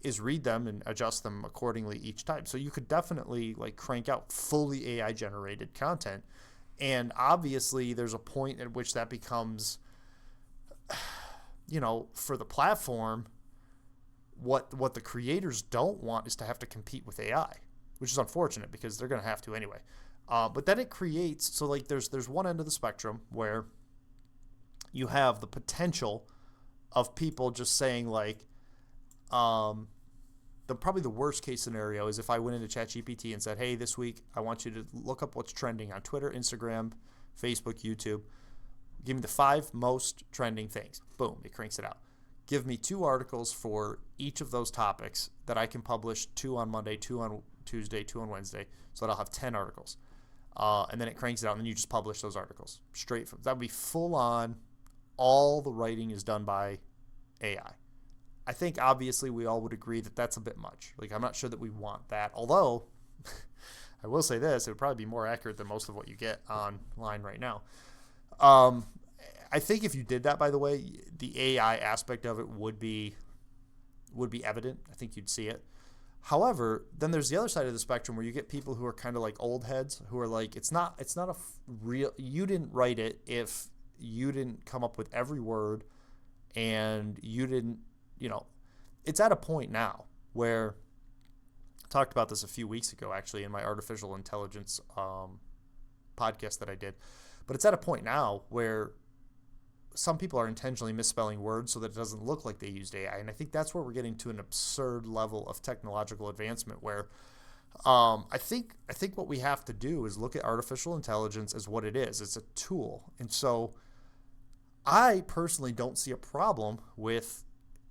is read them and adjust them accordingly each time. So you could definitely like crank out fully AI generated content. And obviously there's a point at which that becomes, for the platform, what the creators don't want is to have to compete with AI, which is unfortunate because they're going to have to anyway. But then it creates, so like there's one end of the spectrum where you have the potential of people just saying like, probably the worst case scenario is if I went into ChatGPT and said, hey, this week I want you to look up what's trending on Twitter, Instagram, Facebook, YouTube. Give me the 5 most trending things. Boom, it cranks it out. Give me 2 articles for each of those topics that I can publish, 2 on Monday, 2 on Tuesday, 2 on Wednesday, so that I'll have 10 articles. And then it cranks it out, and then you just publish those articles straight from. That would be full on. All the writing is done by AI. I think obviously we all would agree that that's a bit much. Like, I'm not sure that we want that. Although, I will say this, it would probably be more accurate than most of what you get online right now. I think if you did that, by the way, the AI aspect of it would be evident. I think you'd see it. However, then there's the other side of the spectrum where you get people who are kind of like old heads who are like, it's not a real, you didn't write it if you didn't come up with every word and you didn't, it's at a point now where I talked about this a few weeks ago, actually, in my artificial intelligence podcast that I did. But it's at a point now where some people are intentionally misspelling words so that it doesn't look like they used AI. And I think that's where we're getting to an absurd level of technological advancement where I think what we have to do is look at artificial intelligence as what it is. It's a tool. And so I personally don't see a problem with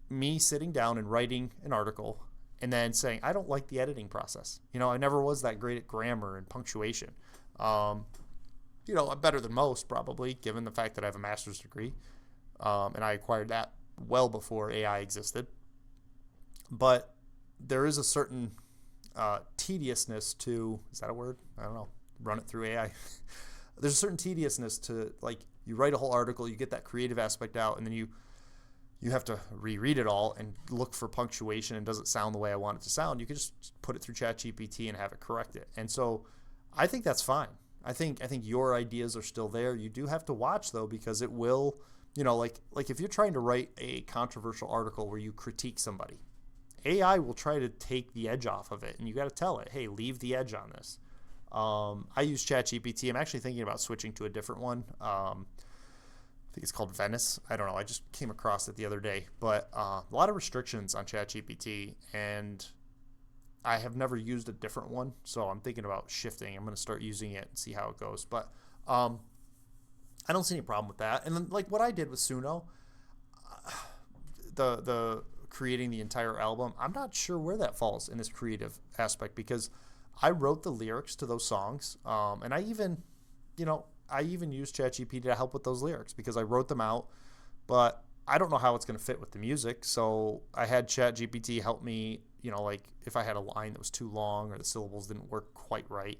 me sitting down and writing an article and then saying, I don't like the editing process. I never was that great at grammar and punctuation. I'm better than most probably, given the fact that I have a master's degree. And I acquired that well before AI existed. But there is a certain tediousness to, is that a word? I don't know. Run it through AI. There's a certain tediousness to, like, you write a whole article, you get that creative aspect out, and then you have to reread it all and look for punctuation and does it sound the way I want it to sound. You can just put it through ChatGPT and have it correct it. And so I think that's fine. I think your ideas are still there. You do have to watch though, because it will, like if you're trying to write a controversial article where you critique somebody, AI will try to take the edge off of it, and you got to tell it, hey, leave the edge on this. I use ChatGPT. I'm actually thinking about switching to a different one. I think it's called Venice. I don't know. I just came across it the other day. But a lot of restrictions on ChatGPT, and I have never used a different one, so I'm thinking about shifting. I'm going to start using it and see how it goes. But I don't see any problem with that. And then, like what I did with Suno, the creating the entire album, I'm not sure where that falls in this creative aspect, because I wrote the lyrics to those songs, and I even used ChatGPT to help with those lyrics because I wrote them out, but I don't know how it's going to fit with the music. So I had ChatGPT help me, like if I had a line that was too long or the syllables didn't work quite right,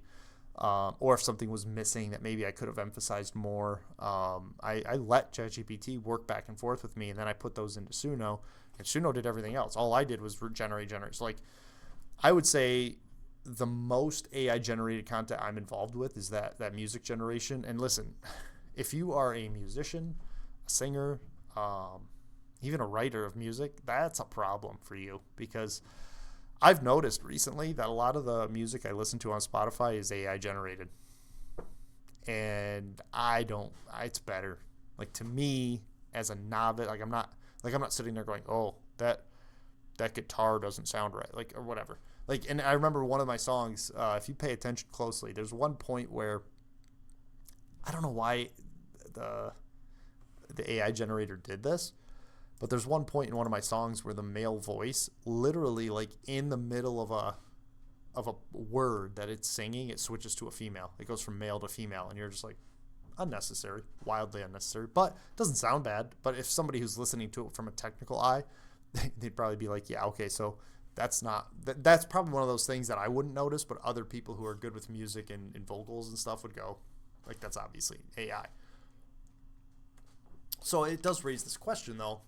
or if something was missing that maybe I could have emphasized more. I let ChatGPT work back and forth with me, and then I put those into Suno, and Suno did everything else. All I did was generate. So like, I would say the most AI generated content I'm involved with is that music generation. And listen, if you are a musician, a singer, even a writer of music, that's a problem for you, because I've noticed recently that a lot of the music I listen to on Spotify is AI generated. And it's better. Like, to me, as a novice, I'm not sitting there going, oh, that guitar doesn't sound right, like, or whatever. Like, and I remember one of my songs, if you pay attention closely, there's one point where I don't know why the AI generator did this, but there's one point in one of my songs where the male voice, literally, like, in the middle of a word that it's singing, it switches to a female. It goes from male to female, and you're just like, unnecessary, wildly unnecessary, but it doesn't sound bad. But if somebody who's listening to it from a technical eye, they'd probably be like, yeah, okay, so that's probably one of those things that I wouldn't notice, but other people who are good with music and vocals and stuff would go, like, that's obviously AI. So it does raise this question, though.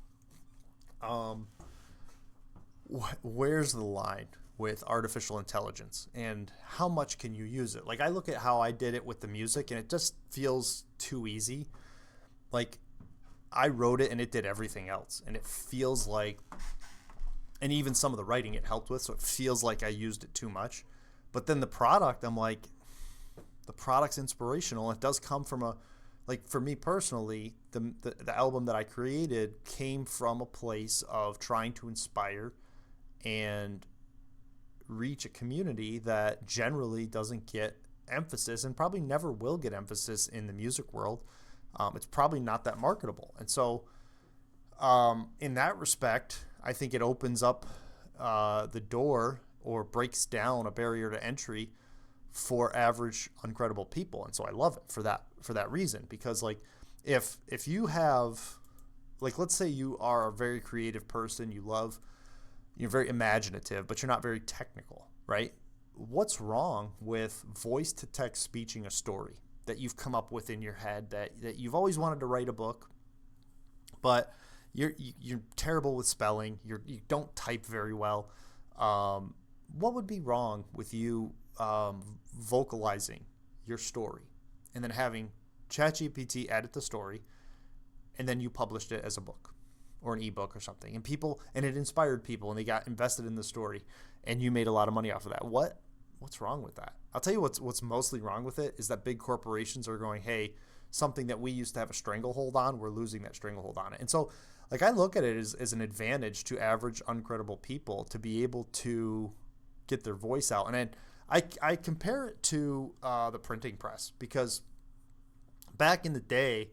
Where's the line with artificial intelligence, and how much can you use it? Like, I look at how I did it with the music, and it just feels too easy. Like, I wrote it and it did everything else, and it feels like, and even some of the writing it helped with, so it feels like I used it too much. But then the product, I'm like, the product's inspirational. It does come from like, for me personally, the album that I created came from a place of trying to inspire and reach a community that generally doesn't get emphasis, and probably never will get emphasis in the music world. It's probably not that marketable. And so in that respect, I think it opens up the door, or breaks down a barrier to entry for average Uncredible people. And so I love it for that reason, because, like, if you have, like, let's say you are a very creative person, you're very imaginative, but you're not very technical, right? What's wrong with voice to text speeching a story that you've come up with in your head, that you've always wanted to write a book, but you're terrible with spelling, you don't type very well? What would be wrong with you vocalizing your story and then having ChatGPT edit the story, and then you published it as a book or an ebook or something, and it inspired people, and they got invested in the story, and you made a lot of money off of that? What's wrong with that? I'll tell you what's mostly wrong with it is that big corporations are going, hey, something that we used to have a stranglehold on, we're losing that stranglehold on it. And so, like, I look at it as an advantage to average Uncredible people to be able to get their voice out. And then I compare it to the printing press, because back in the day,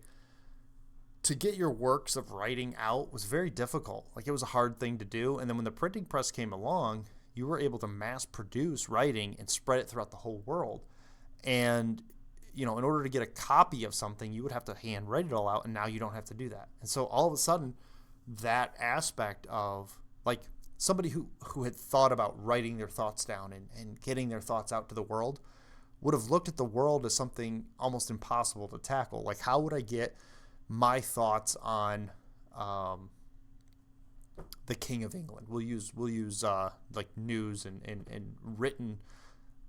to get your works of writing out was very difficult. Like, it was a hard thing to do. And then when the printing press came along, you were able to mass produce writing and spread it throughout the whole world. And, in order to get a copy of something, you would have to hand write it all out. And now you don't have to do that. And so all of a sudden, that aspect of, like, somebody who had thought about writing their thoughts down and getting their thoughts out to the world would have looked at the world as something almost impossible to tackle. Like, how would I get my thoughts on the King of England? We'll use like news and written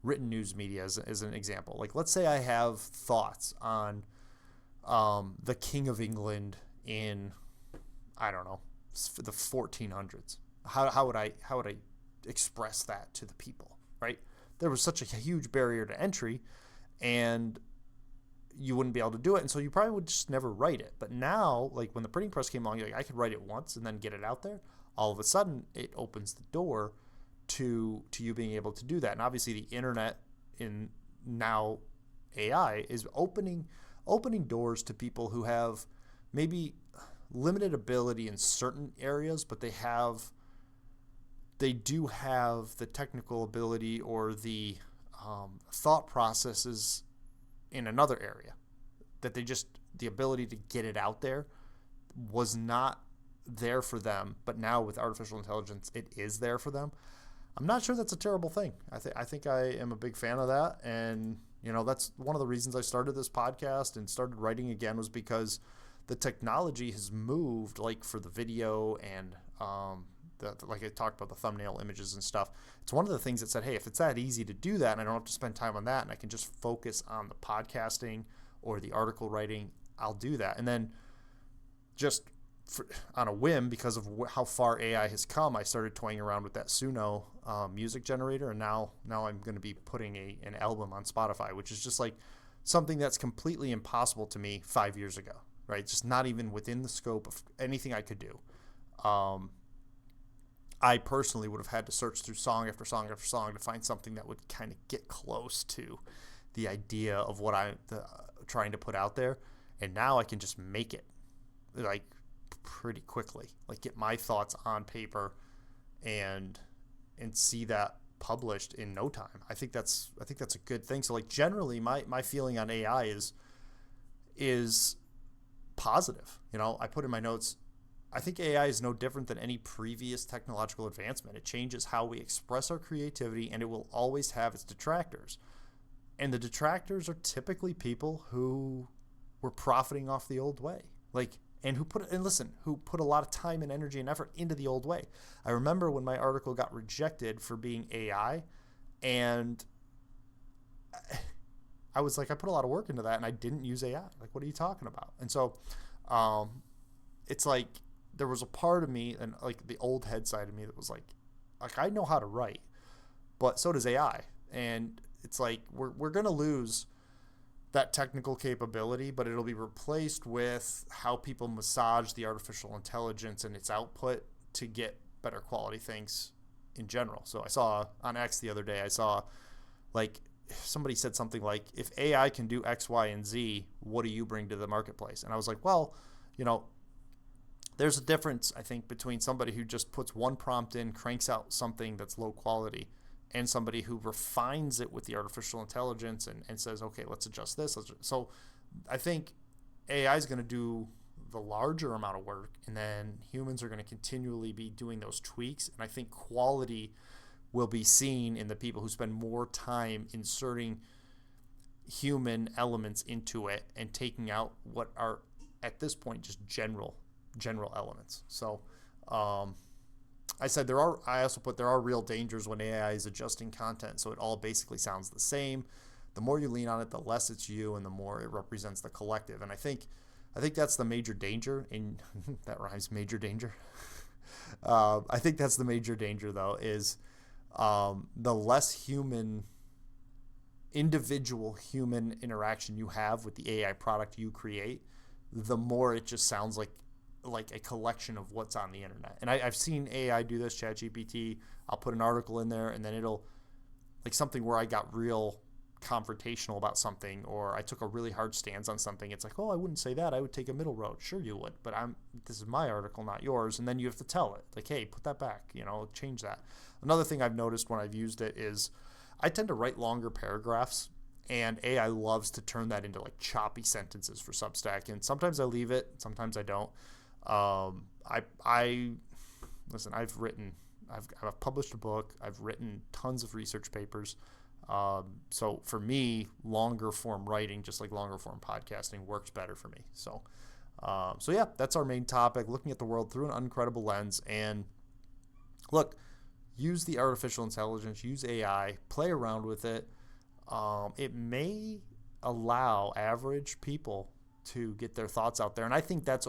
news media as an example. Like, let's say I have thoughts on the King of England in, I don't know, the 1400s. How would I express that to the people, right? There was such a huge barrier to entry, and you wouldn't be able to do it, and so you probably would just never write it. But now, like, when the printing press came along, you're like, I could write it once and then get it out there. All of a sudden, it opens the door to you being able to do that. And obviously, the internet, in now AI, is opening doors to people who have maybe limited ability in certain areas, but they do have the technical ability or the thought processes in another area, that the ability to get it out there was not there for them, but now with artificial intelligence, it is there for them. I'm not sure that's a terrible thing. I think I am a big fan of that, and that's one of the reasons I started this podcast and started writing again, was because the technology has moved, like, for the video and like I talked about, the thumbnail images and stuff. It's one of the things that said, hey, if it's that easy to do that and I don't have to spend time on that, and I can just focus on the podcasting or the article writing, I'll do that. And then just on a whim, because of how far AI has come, I started toying around with that Suno music generator, and now I'm going to be putting an album on Spotify, which is just like something that's completely impossible to me 5 years ago, right? Just not even within the scope of anything I could do. I personally would have had to search through song after song after song to find something that would kind of get close to the idea of what I'm trying to put out there. And now I can just make it like pretty quickly, like get my thoughts on paper and see that published in no time. I think that's a good thing. So like generally my feeling on AI is positive. You know, I put in my notes, I think AI is no different than any previous technological advancement. It changes how we express our creativity, and it will always have its detractors. And the detractors are typically people who were profiting off the old way. Who put a lot of time and energy and effort into the old way. I remember when my article got rejected for being AI, and I was like, I put a lot of work into that and I didn't use AI. Like, what are you talking about? And so it's like there was a part of me, and like the old head side of me, that was like I know how to write, but so does AI. And it's like we're going to lose that technical capability, but it'll be replaced with how people massage the artificial intelligence and its output to get better quality things in general. So I saw on X the other day, I saw like somebody said something like, if AI can do X, Y, and Z, what do you bring to the marketplace? And I was like, well, you know, there's a difference, I think, between somebody who just puts one prompt in, cranks out something that's low quality, and somebody who refines it with the artificial intelligence and says, okay, let's adjust this. So I think AI is going to do the larger amount of work, and then humans are going to continually be doing those tweaks. And I think quality will be seen in the people who spend more time inserting human elements into it and taking out what are, at this point, just general elements. So I said I also put there are real dangers when AI is adjusting content, so it all basically sounds the same. The more you lean on it, the less it's you, and the more it represents the collective. And I think that's the major danger. In that rhymes, major danger. I think that's the major danger, though, is the less individual human interaction you have with the AI product you create, the more it just sounds like a collection of what's on the internet. And I've seen AI do this, ChatGPT. I'll put an article in there, and then it'll, like something where I got real confrontational about something, or I took a really hard stance on something. It's like, oh, I wouldn't say that. I would take a middle road. Sure you would, but this is my article, not yours. And then you have to tell it, like, hey, put that back, change that. Another thing I've noticed when I've used it is I tend to write longer paragraphs, and AI loves to turn that into like choppy sentences for Substack. And sometimes I leave it, sometimes I don't. Listen, I've published a book. I've written tons of research papers. So for me, longer form writing, just like longer form podcasting, works better for me. So yeah, that's our main topic, looking at the world through an uncredible lens. And look, use the artificial intelligence, use AI, play around with it. It may allow average people to get their thoughts out there. And I think that's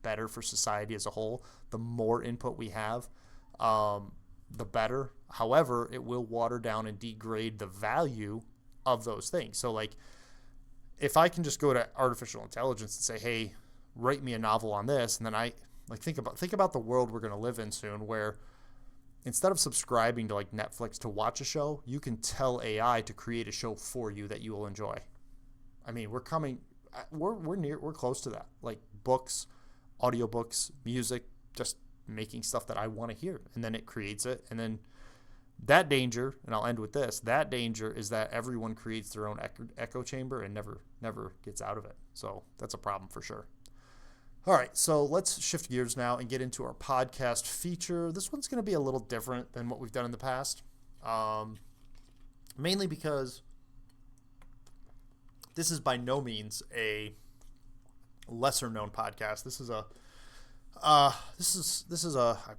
better for society as a whole. The more input we have, the better. However, it will water down and degrade the value of those things. So like, if I can just go to artificial intelligence and say, hey, write me a novel on this, and then I like think about the world we're going to live in soon, where instead of subscribing to like Netflix to watch a show, you can tell AI to create a show for you that you will enjoy. I mean, we're close to that. Like books, audiobooks, music, just making stuff that I want to hear, and then it creates it. And then that danger, and I'll end with this, that danger is that everyone creates their own echo chamber and never gets out of it. So that's a problem for sure. All right, so let's shift gears now and get into our podcast feature. This one's going to be a little different than what we've done in the past, mainly because this is by no means a lesser known podcast. This is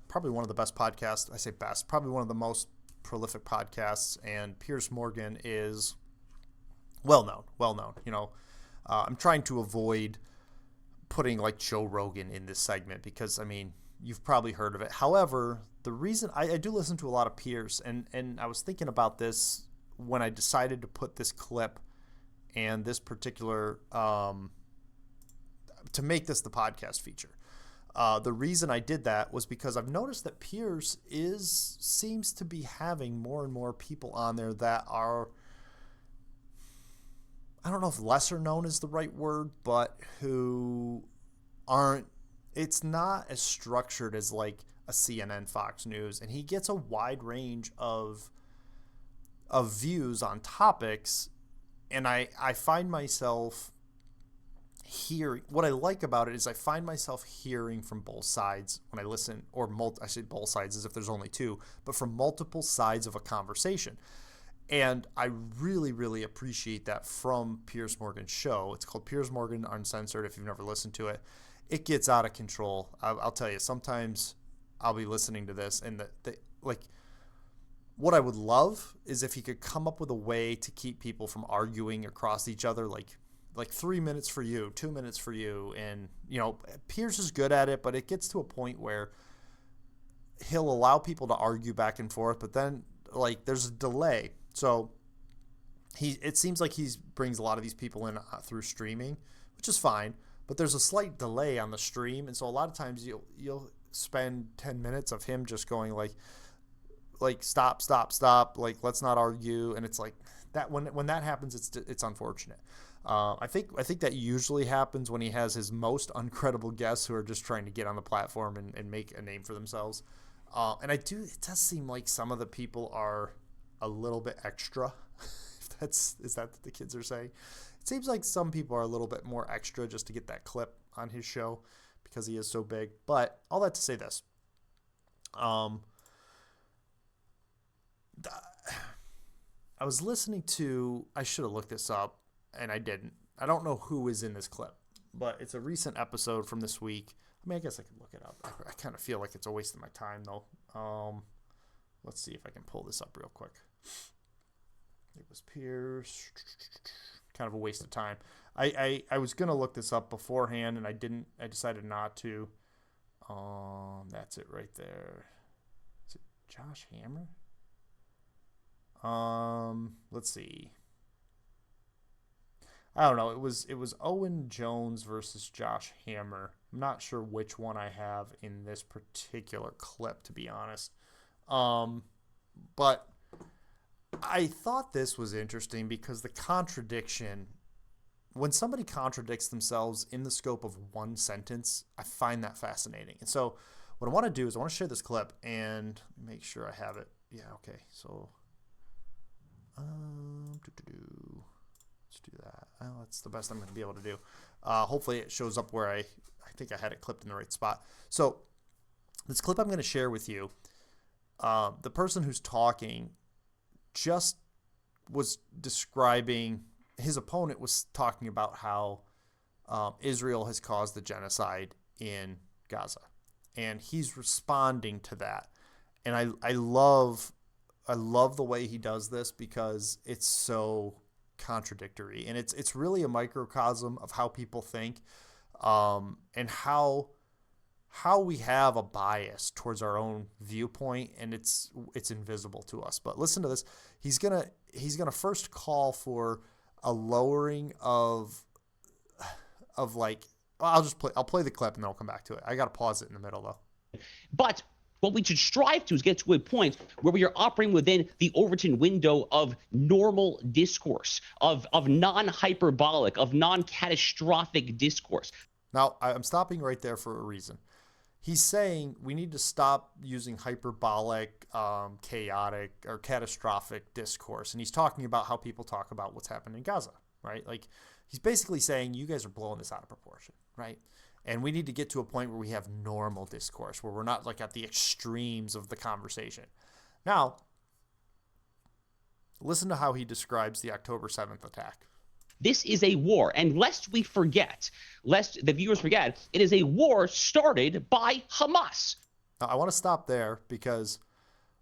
probably one of the best podcasts. I say best, probably one of the most prolific podcasts. And Piers Morgan is well known. I'm trying to avoid putting like Joe Rogan in this segment because, I mean, you've probably heard of it. However, the reason I do listen to a lot of Piers, and I was thinking about this when I decided to put this clip and this particular to make this the podcast feature. The reason I did that was because I've noticed that Piers seems to be having more and more people on there that are, I don't know if lesser known is the right word, but who aren't, it's not as structured as like a CNN, Fox News, and he gets a wide range of views on topics, and I find myself hearing, what I like about it is I find myself hearing from both sides when I listen, or I say both sides as if there's only two, but from multiple sides of a conversation. And I really, really appreciate that from Piers Morgan's show. It's called Piers Morgan Uncensored. If you've never listened to it, it gets out of control. I'll tell you, sometimes I'll be listening to this, and like, what I would love is if he could come up with a way to keep people from arguing across each other, like 3 minutes for you, 2 minutes for you. And, you know, Piers is good at it, but it gets to a point where he'll allow people to argue back and forth, but then like there's a delay. So it seems like he brings a lot of these people in through streaming, which is fine, but there's a slight delay on the stream. And so a lot of times you'll spend 10 minutes of him just going like stop, like, let's not argue. And it's like that, when that happens, it's unfortunate. I think that usually happens when he has his most uncredible guests who are just trying to get on the platform and make a name for themselves. And it does seem like some of the people are a little bit extra. Is that what the kids are saying? It seems like some people are a little bit more extra just to get that clip on his show because he is so big. But all that to say this, I was listening to, I should have looked this up and I didn't. I don't know who is in this clip, but it's a recent episode from this week. I mean, I guess I could look it up. I kind of feel like it's a waste of my time though. Let's see if I can pull this up real quick. It was Piers. Kind of a waste of time. I was going to look this up beforehand and I didn't. I decided not to. That's it right there. Is it Josh Hammer? Let's see. I don't know. It was Owen Jones versus Josh Hammer. I'm not sure which one I have in this particular clip, to be honest. But I thought this was interesting because the contradiction, when somebody contradicts themselves in the scope of one sentence, I find that fascinating. And so what I want to do is I want to share this clip and make sure I have it. Yeah, okay. So let's do that. Well, that's the best I'm going to be able to do. Hopefully it shows up where I think I had it clipped in the right spot. So this clip I'm going to share with you, the person who's talking just was describing, his opponent was talking about how Israel has caused the genocide in Gaza. And he's responding to that. And I love the way he does this because it's so contradictory. And it's really a microcosm of how people think, and how we have a bias towards our own viewpoint, and it's invisible to us. But listen to this. He's gonna first call for a lowering of like, I'll play the clip and then I'll come back to it. I gotta pause it in the middle though. But what we should strive to is get to a point where we are operating within the Overton window of normal discourse, of non-hyperbolic, of non-catastrophic discourse. Now, I'm stopping right there for a reason. He's saying we need to stop using hyperbolic, chaotic, or catastrophic discourse. And he's talking about how people talk about what's happening in Gaza, right? Like, he's basically saying you guys are blowing this out of proportion, right? And we need to get to a point where we have normal discourse, where we're not like at the extremes of the conversation. Now, listen to how he describes the October 7th attack. This is a war, and lest the viewers forget, it is a war started by Hamas. Now, I want to stop there because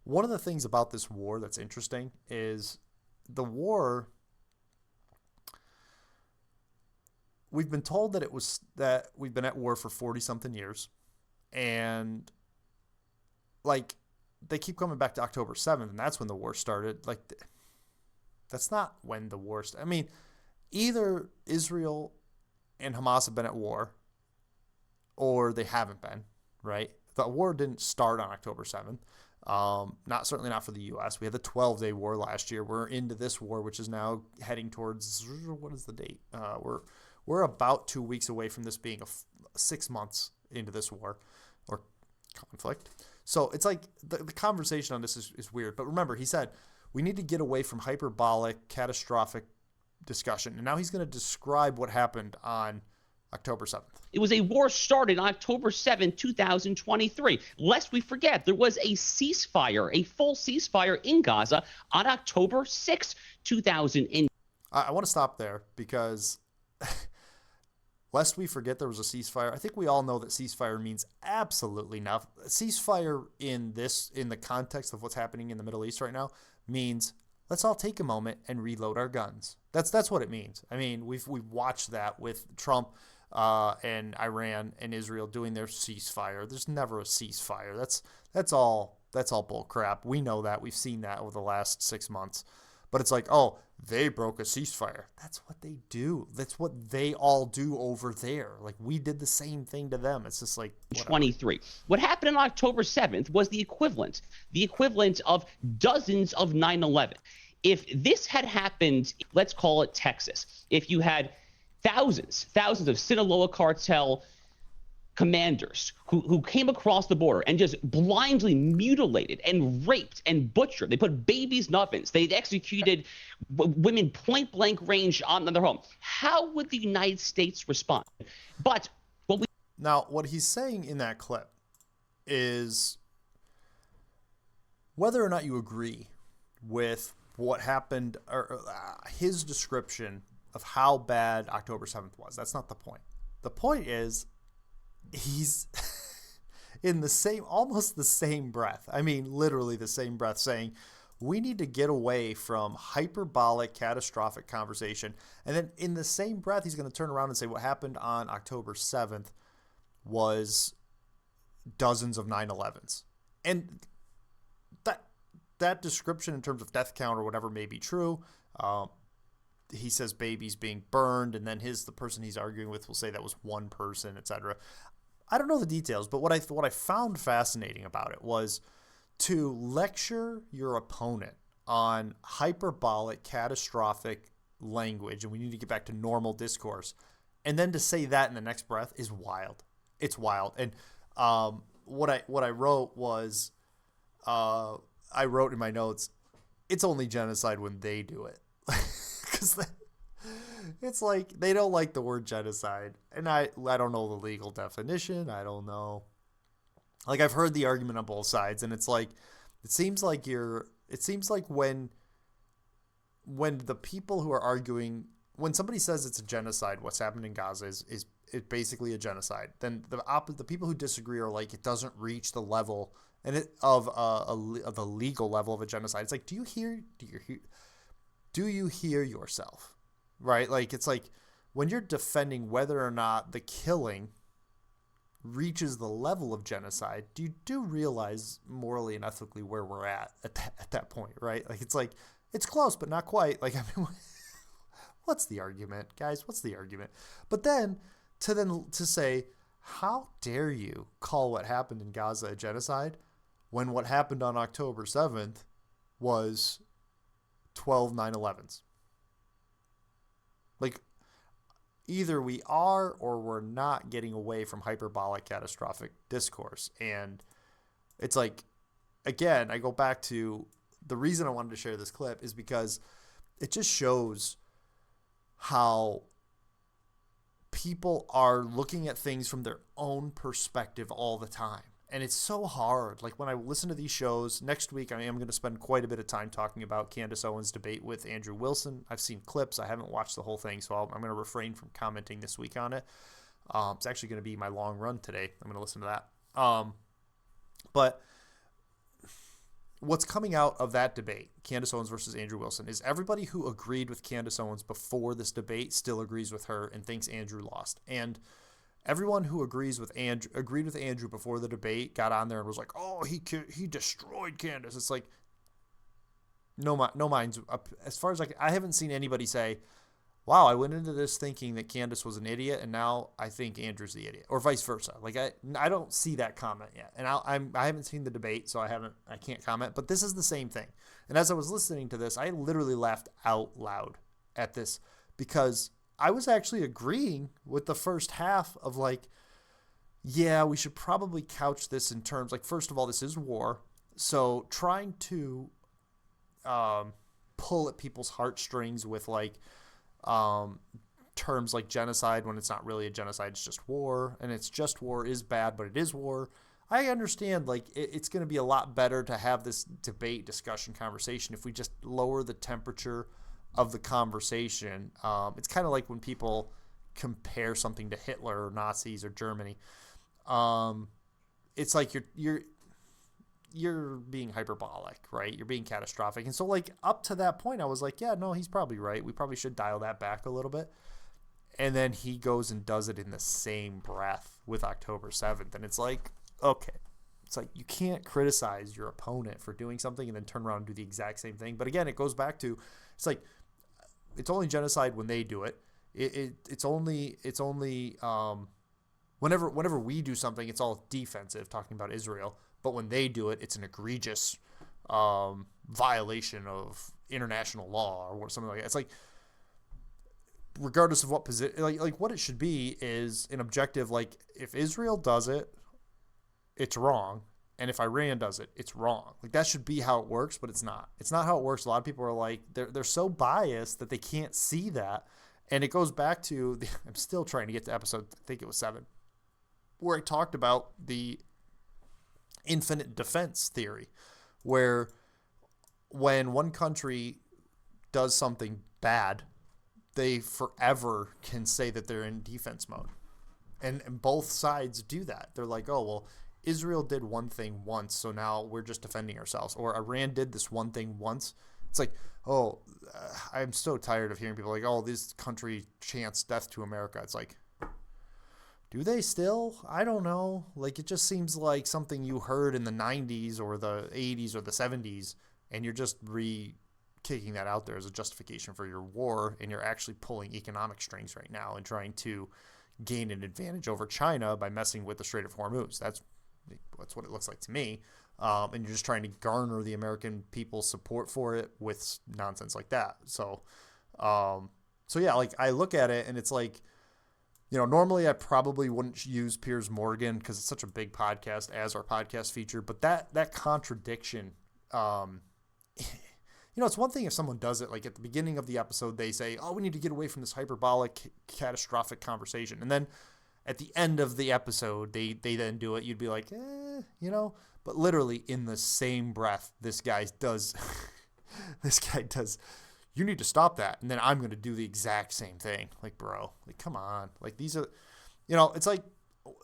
one of the things about this war that's interesting is the war we've been told that we've been at war for 40 something years, and like they keep coming back to October 7th, and that's when the war started. Like, that's not when the war started. I mean, either Israel and Hamas have been at war, or they haven't been, right? The war didn't start on October 7th. Certainly not for the U.S. We had the 12-day war last year. We're into this war, which is now heading towards, what is the date? We're about 2 weeks away from this being 6 months into this war or conflict. So it's like the conversation on this is weird. But remember, he said we need to get away from hyperbolic, catastrophic discussion. And now he's going to describe what happened on October 7th. It was a war started on October 7th, 2023. Lest we forget, there was a ceasefire, a full ceasefire in Gaza on October 6th, 2000. I want to stop there because lest we forget there was a ceasefire. I think we all know that ceasefire means absolutely nothing. Ceasefire in the context of what's happening in the Middle East right now means let's all take a moment and reload our guns. That's what it means. I mean, we've watched that with Trump and Iran and Israel doing their ceasefire. There's never a ceasefire. That's all bull crap. We know that. We've seen that over the last 6 months. But it's like, oh, they broke a ceasefire. That's what they do. That's what they all do over there. Like, we did the same thing to them. It's just like, whatever. 23. What happened on October 7th was the equivalent of dozens of 9/11. If this had happened, let's call it Texas, if you had thousands of Sinaloa cartel commanders who came across the border and just blindly mutilated and raped and butchered. They put babies in ovens. They executed women point blank range on their home. How would the United States respond? But what he's saying in that clip is whether or not you agree with what happened or his description of how bad October 7th was. That's not the point. The point is he's in almost the same breath. I mean, literally the same breath saying we need to get away from hyperbolic, catastrophic conversation. And then in the same breath, he's going to turn around and say what happened on October 7th was dozens of 9/11s. And that description in terms of death count or whatever may be true. He says babies being burned, and then the person he's arguing with will say that was one person, etc. I don't know the details, but what I found fascinating about it was to lecture your opponent on hyperbolic, catastrophic language, and we need to get back to normal discourse, and then to say that in the next breath is wild. It's wild. And what I wrote was I wrote in my notes, it's only genocide when they do it. Because it's like they don't like the word genocide. And I don't know the legal definition. I don't know. Like, I've heard the argument on both sides, and it's like it seems like when the people who are arguing, when somebody says it's a genocide, what's happened in Gaza is basically a genocide. Then the people who disagree are like, it doesn't reach the level of the legal level of a genocide. It's like, do you hear yourself, right? Like, it's like when you're defending whether or not the killing reaches the level of genocide, you do realize morally and ethically where we're at that point, right? Like, it's close, but not quite. Like, I mean, what's the argument, guys? What's the argument? But then to say, how dare you call what happened in Gaza a genocide when what happened on October 7th was 12 9/11s? Like, either we are or we're not getting away from hyperbolic, catastrophic discourse. And it's like, again, I go back to the reason I wanted to share this clip is because it just shows how people are looking at things from their own perspective all the time. And it's so hard. Like, when I listen to these shows, next week I am going to spend quite a bit of time talking about Candace Owens' debate with Andrew Wilson. I've seen clips. I haven't watched the whole thing, so I'm going to refrain from commenting this week on it. It's actually going to be my long run today. I'm going to listen to that. But what's coming out of that debate, Candace Owens versus Andrew Wilson, is everybody who agreed with Candace Owens before this debate still agrees with her and thinks Andrew lost. And everyone who agreed with Andrew before the debate got on there and was like, "Oh, he destroyed Candace." It's like, no minds up. As far as I haven't seen anybody say, "Wow, I went into this thinking that Candace was an idiot, and now I think Andrew's the idiot," or vice versa. Like I don't see that comment yet, and I haven't seen the debate, so I can't comment. But this is the same thing. And as I was listening to this, I literally laughed out loud at this because I was actually agreeing with the first half of like, yeah, we should probably couch this in terms like, first of all, this is war, so trying to pull at people's heartstrings with like terms like genocide when it's not really a genocide, it's just war, and it's just war is bad, but it is war. I understand like it's going to be a lot better to have this debate, discussion, conversation if we just lower the temperature of the conversation. It's kind of like when people compare something to Hitler or Nazis or Germany. It's like you're being hyperbolic, right? You're being catastrophic. And so like up to that point, I was like, yeah, no, he's probably right. We probably should dial that back a little bit. And then he goes and does it in the same breath with October 7th. And it's like, okay, it's like you can't criticize your opponent for doing something and then turn around and do the exact same thing. But again, it goes back to, it's like, it's only genocide when they do it. It's only whenever we do something, it's all defensive, talking about Israel. But when they do it, it's an egregious violation of international law or something like that. It's like, regardless of what position, like what it should be is an objective. Like if Israel does it, it's wrong, and if Iran does it, it's wrong. Like that should be how it works, but it's not. It's not how it works. A lot of people are like they're so biased that they can't see that, and it goes back to I'm still trying to get to episode, I think it was 7, where I talked about the infinite defense theory, where when one country does something bad, they forever can say that they're in defense mode. And both sides do that. They're like, oh, well, Israel did one thing once, so now we're just defending ourselves. Or Iran did this one thing once. It's like, oh, I'm so tired of hearing people like, oh, this country chants death to America. It's like, do they still? I don't know. Like, it just seems like something you heard in the 90s or the 80s or the 70s, and you're just kicking that out there as a justification for your war, and you're actually pulling economic strings right now and trying to gain an advantage over China by messing with the Strait of Hormuz. That's what it looks like to me. And you're just trying to garner the American people's support for it with nonsense like that. So yeah, like I look at it and it's like, normally I probably wouldn't use Piers Morgan because it's such a big podcast as our podcast feature, but that contradiction, it's one thing if someone does it, like at the beginning of the episode, they say, oh, we need to get away from this hyperbolic, catastrophic conversation. And then at the end of the episode, they then do it. You'd be like, but literally in the same breath, this guy does, you need to stop that. And then I'm going to do the exact same thing. Like, bro, like, come on. Like these are, it's like,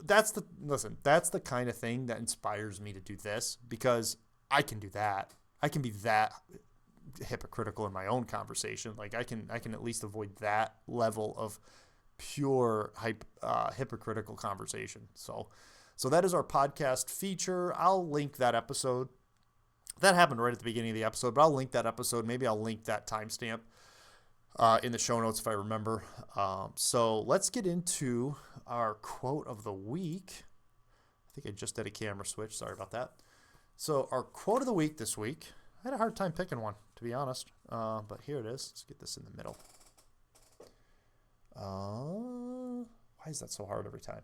that's the kind of thing that inspires me to do this because I can do that. I can be that hypocritical in my own conversation. Like I can at least avoid that level of pure hypocritical conversation. So that is our podcast feature. I'll link that episode. That happened right at the beginning of the episode, but I'll link that episode. Maybe I'll link that timestamp in the show notes if I remember. So let's get into our quote of the week. I think I just did a camera switch. Sorry about that. So our quote of the week this week, I had a hard time picking one, to be honest. But here it is. Let's get this in the middle. Why is that so hard every time?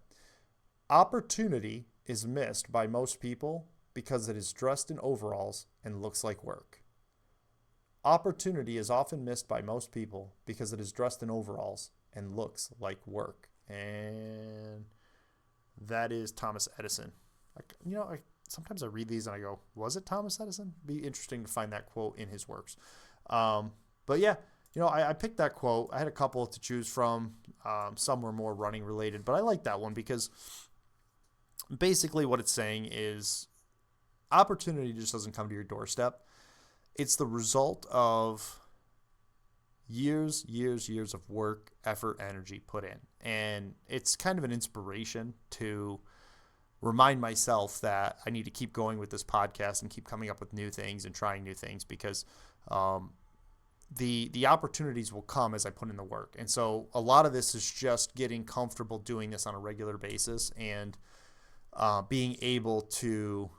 Opportunity is missed by most people because it is dressed in overalls and looks like work. Opportunity is often missed by most people because it is dressed in overalls and looks like work. And that is Thomas Edison. Sometimes I read these and I go, was it Thomas Edison? Be interesting to find that quote in his works. But yeah, I picked that quote. I had a couple to choose from. Some were more running related, but I like that one because basically what it's saying is opportunity just doesn't come to your doorstep. It's the result of years of work, effort, energy put in. And it's kind of an inspiration to remind myself that I need to keep going with this podcast and keep coming up with new things and trying new things, because the opportunities will come as I put in the work. And so a lot of this is just getting comfortable doing this on a regular basis and being able to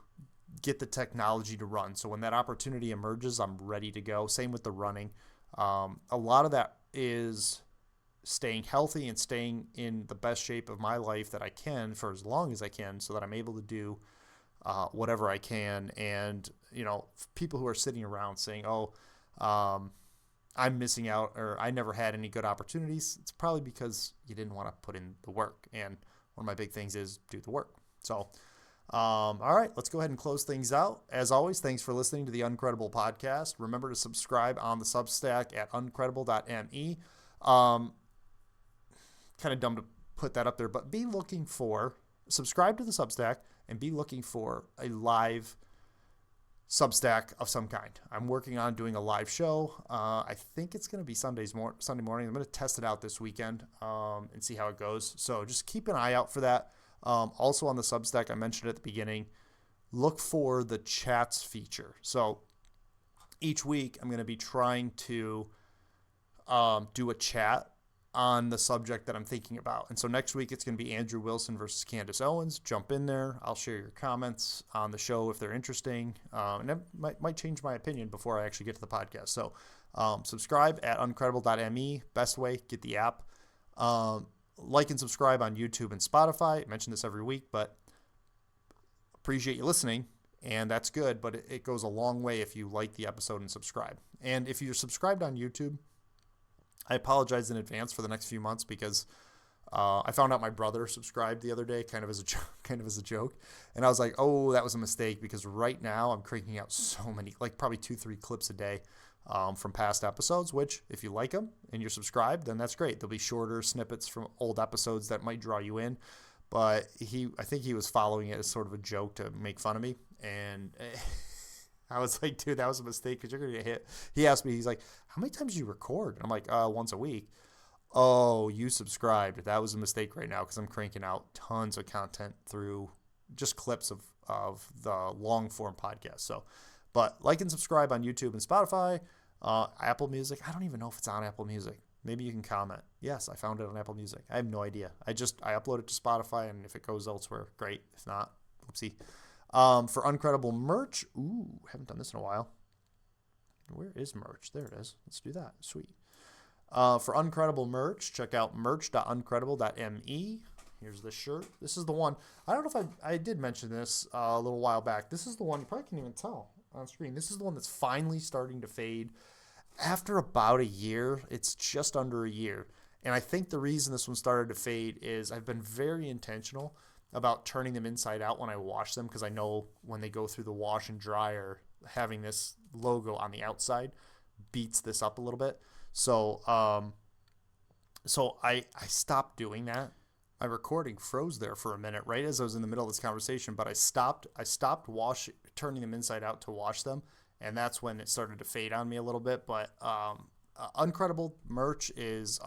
get the technology to run. So when that opportunity emerges, I'm ready to go. Same with the running. A lot of that is staying healthy and staying in the best shape of my life that I can for as long as I can, so that I'm able to do whatever I can. And, people who are sitting around saying, I'm missing out, or I never had any good opportunities, it's probably because you didn't want to put in the work. And one of my big things is do the work. So, all right, let's go ahead and close things out. As always, thanks for listening to the Uncredible Podcast. Remember to subscribe on the Substack at uncredible.me. Kind of dumb to put that up there, but subscribe to the Substack and be looking for a live Substack of some kind. I'm working on doing a live show. I think it's going to be Sunday morning. I'm going to test it out this weekend and see how it goes. So just keep an eye out for that. Also on the Substack, I mentioned at the beginning, look for the chats feature. So each week I'm going to be trying to do a chat on the subject that I'm thinking about. And so next week it's going to be Andrew Wilson versus Candace Owens. Jump in there. I'll share your comments on the show if they're interesting. And that might change my opinion before I actually get to the podcast. So subscribe at uncredible.me. Best way, get the app. Like and subscribe on YouTube and Spotify. I mention this every week, but appreciate you listening. And that's good, but it goes a long way if you like the episode and subscribe. And if you're subscribed on YouTube, I apologize in advance for the next few months, because I found out my brother subscribed the other day, kind of as a joke, and I was like, oh, that was a mistake, because right now I'm cranking out so many, like probably 2-3 clips a day from past episodes. Which, if you like them and you're subscribed, then that's great. There'll be shorter snippets from old episodes that might draw you in. But I think he was following it as sort of a joke to make fun of me, and I was like, dude, that was a mistake, because you're going to get hit. He asked me, he's like, how many times do you record? And I'm like, once a week. Oh, you subscribed. That was a mistake right now, because I'm cranking out tons of content through just clips of the long form podcast. So, but like and subscribe on YouTube and Spotify, Apple Music. I don't even know if it's on Apple Music. Maybe you can comment. Yes, I found it on Apple Music. I have no idea. I upload it to Spotify, and if it goes elsewhere, great. If not, oopsie. For Uncredible merch, haven't done this in a while. Where is merch? There it is. Let's do that. Sweet. For Uncredible merch, check out merch.uncredible.me. Here's the shirt. This is the one. I don't know if I did mention this a little while back. This is the one, you probably can't even tell on screen. This is the one that's finally starting to fade after about a year. It's just under a year. And I think the reason this one started to fade is I've been very intentional about turning them inside out when I wash them, because I know when they go through the wash and dryer, having this logo on the outside beats this up a little bit. So I stopped doing that. My recording froze there for a minute right as I was in the middle of this conversation, but I stopped turning them inside out to wash them, and that's when it started to fade on me a little bit. But Uncredible merch is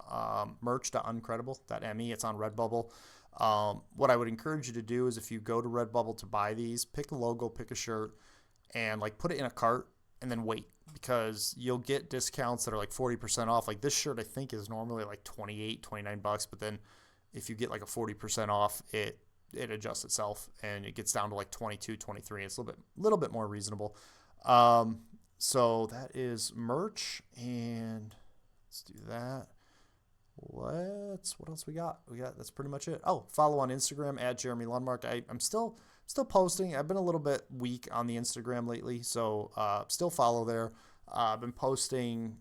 merch.uncredible.me. It's on Redbubble. What I would encourage you to do is, if you go to Redbubble to buy these, pick a logo, pick a shirt, and put it in a cart, and then wait, because you'll get discounts that are like 40% off. Like this shirt, I think, is normally like $29, but then if you get like a 40% off, it adjusts itself and it gets down to like 22, 23. It's a little bit more reasonable. So that is merch, and let's do that. What else we got? That's pretty much it. Oh, follow on Instagram at Jeremy Lundmark. I'm still posting. I've been a little bit weak on the Instagram lately, so still follow there. I've been posting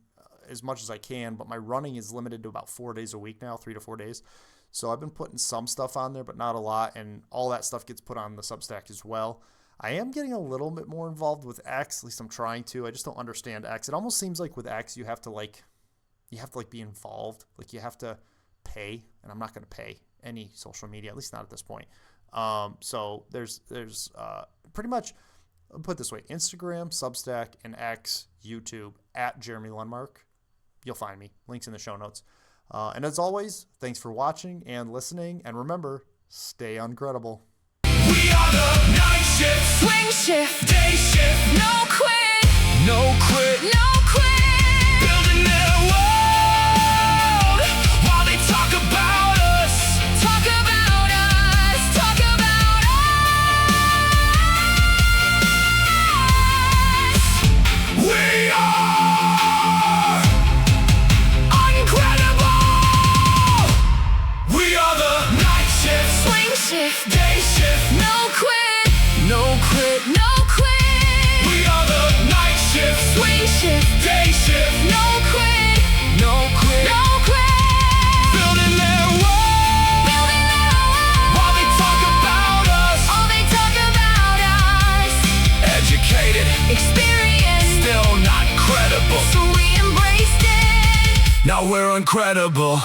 as much as I can, but my running is limited to about 4 days a week now, 3 to 4 days. So I've been putting some stuff on there, but not a lot, and all that stuff gets put on the Substack as well. I am getting a little bit more involved with X, at least I'm trying to. I just don't understand X. It almost seems like with X, you have to be involved. Like you have to pay, and I'm not going to pay any social media, at least not at this point. So there's pretty much put it this way, Instagram, Substack, and X, YouTube, at Jeremy Lundmark. You'll find me. Links in the show notes. And as always, thanks for watching and listening. And remember, stay uncredible. We are the night shift, swing shift, day shift, no quit, no quit, no quit. Building their world while they talk about us, talk about us, talk about us. We are Uncredible. We are the night shift, swing shift, day shift, no quit, no quit, no quit. We are the night shift, swing shift, day shift, no quit, no quit, no quit. Building their world while they talk about us, all they talk about us. Educated, experienced, still not credible, so we embraced it. Now we're uncredible.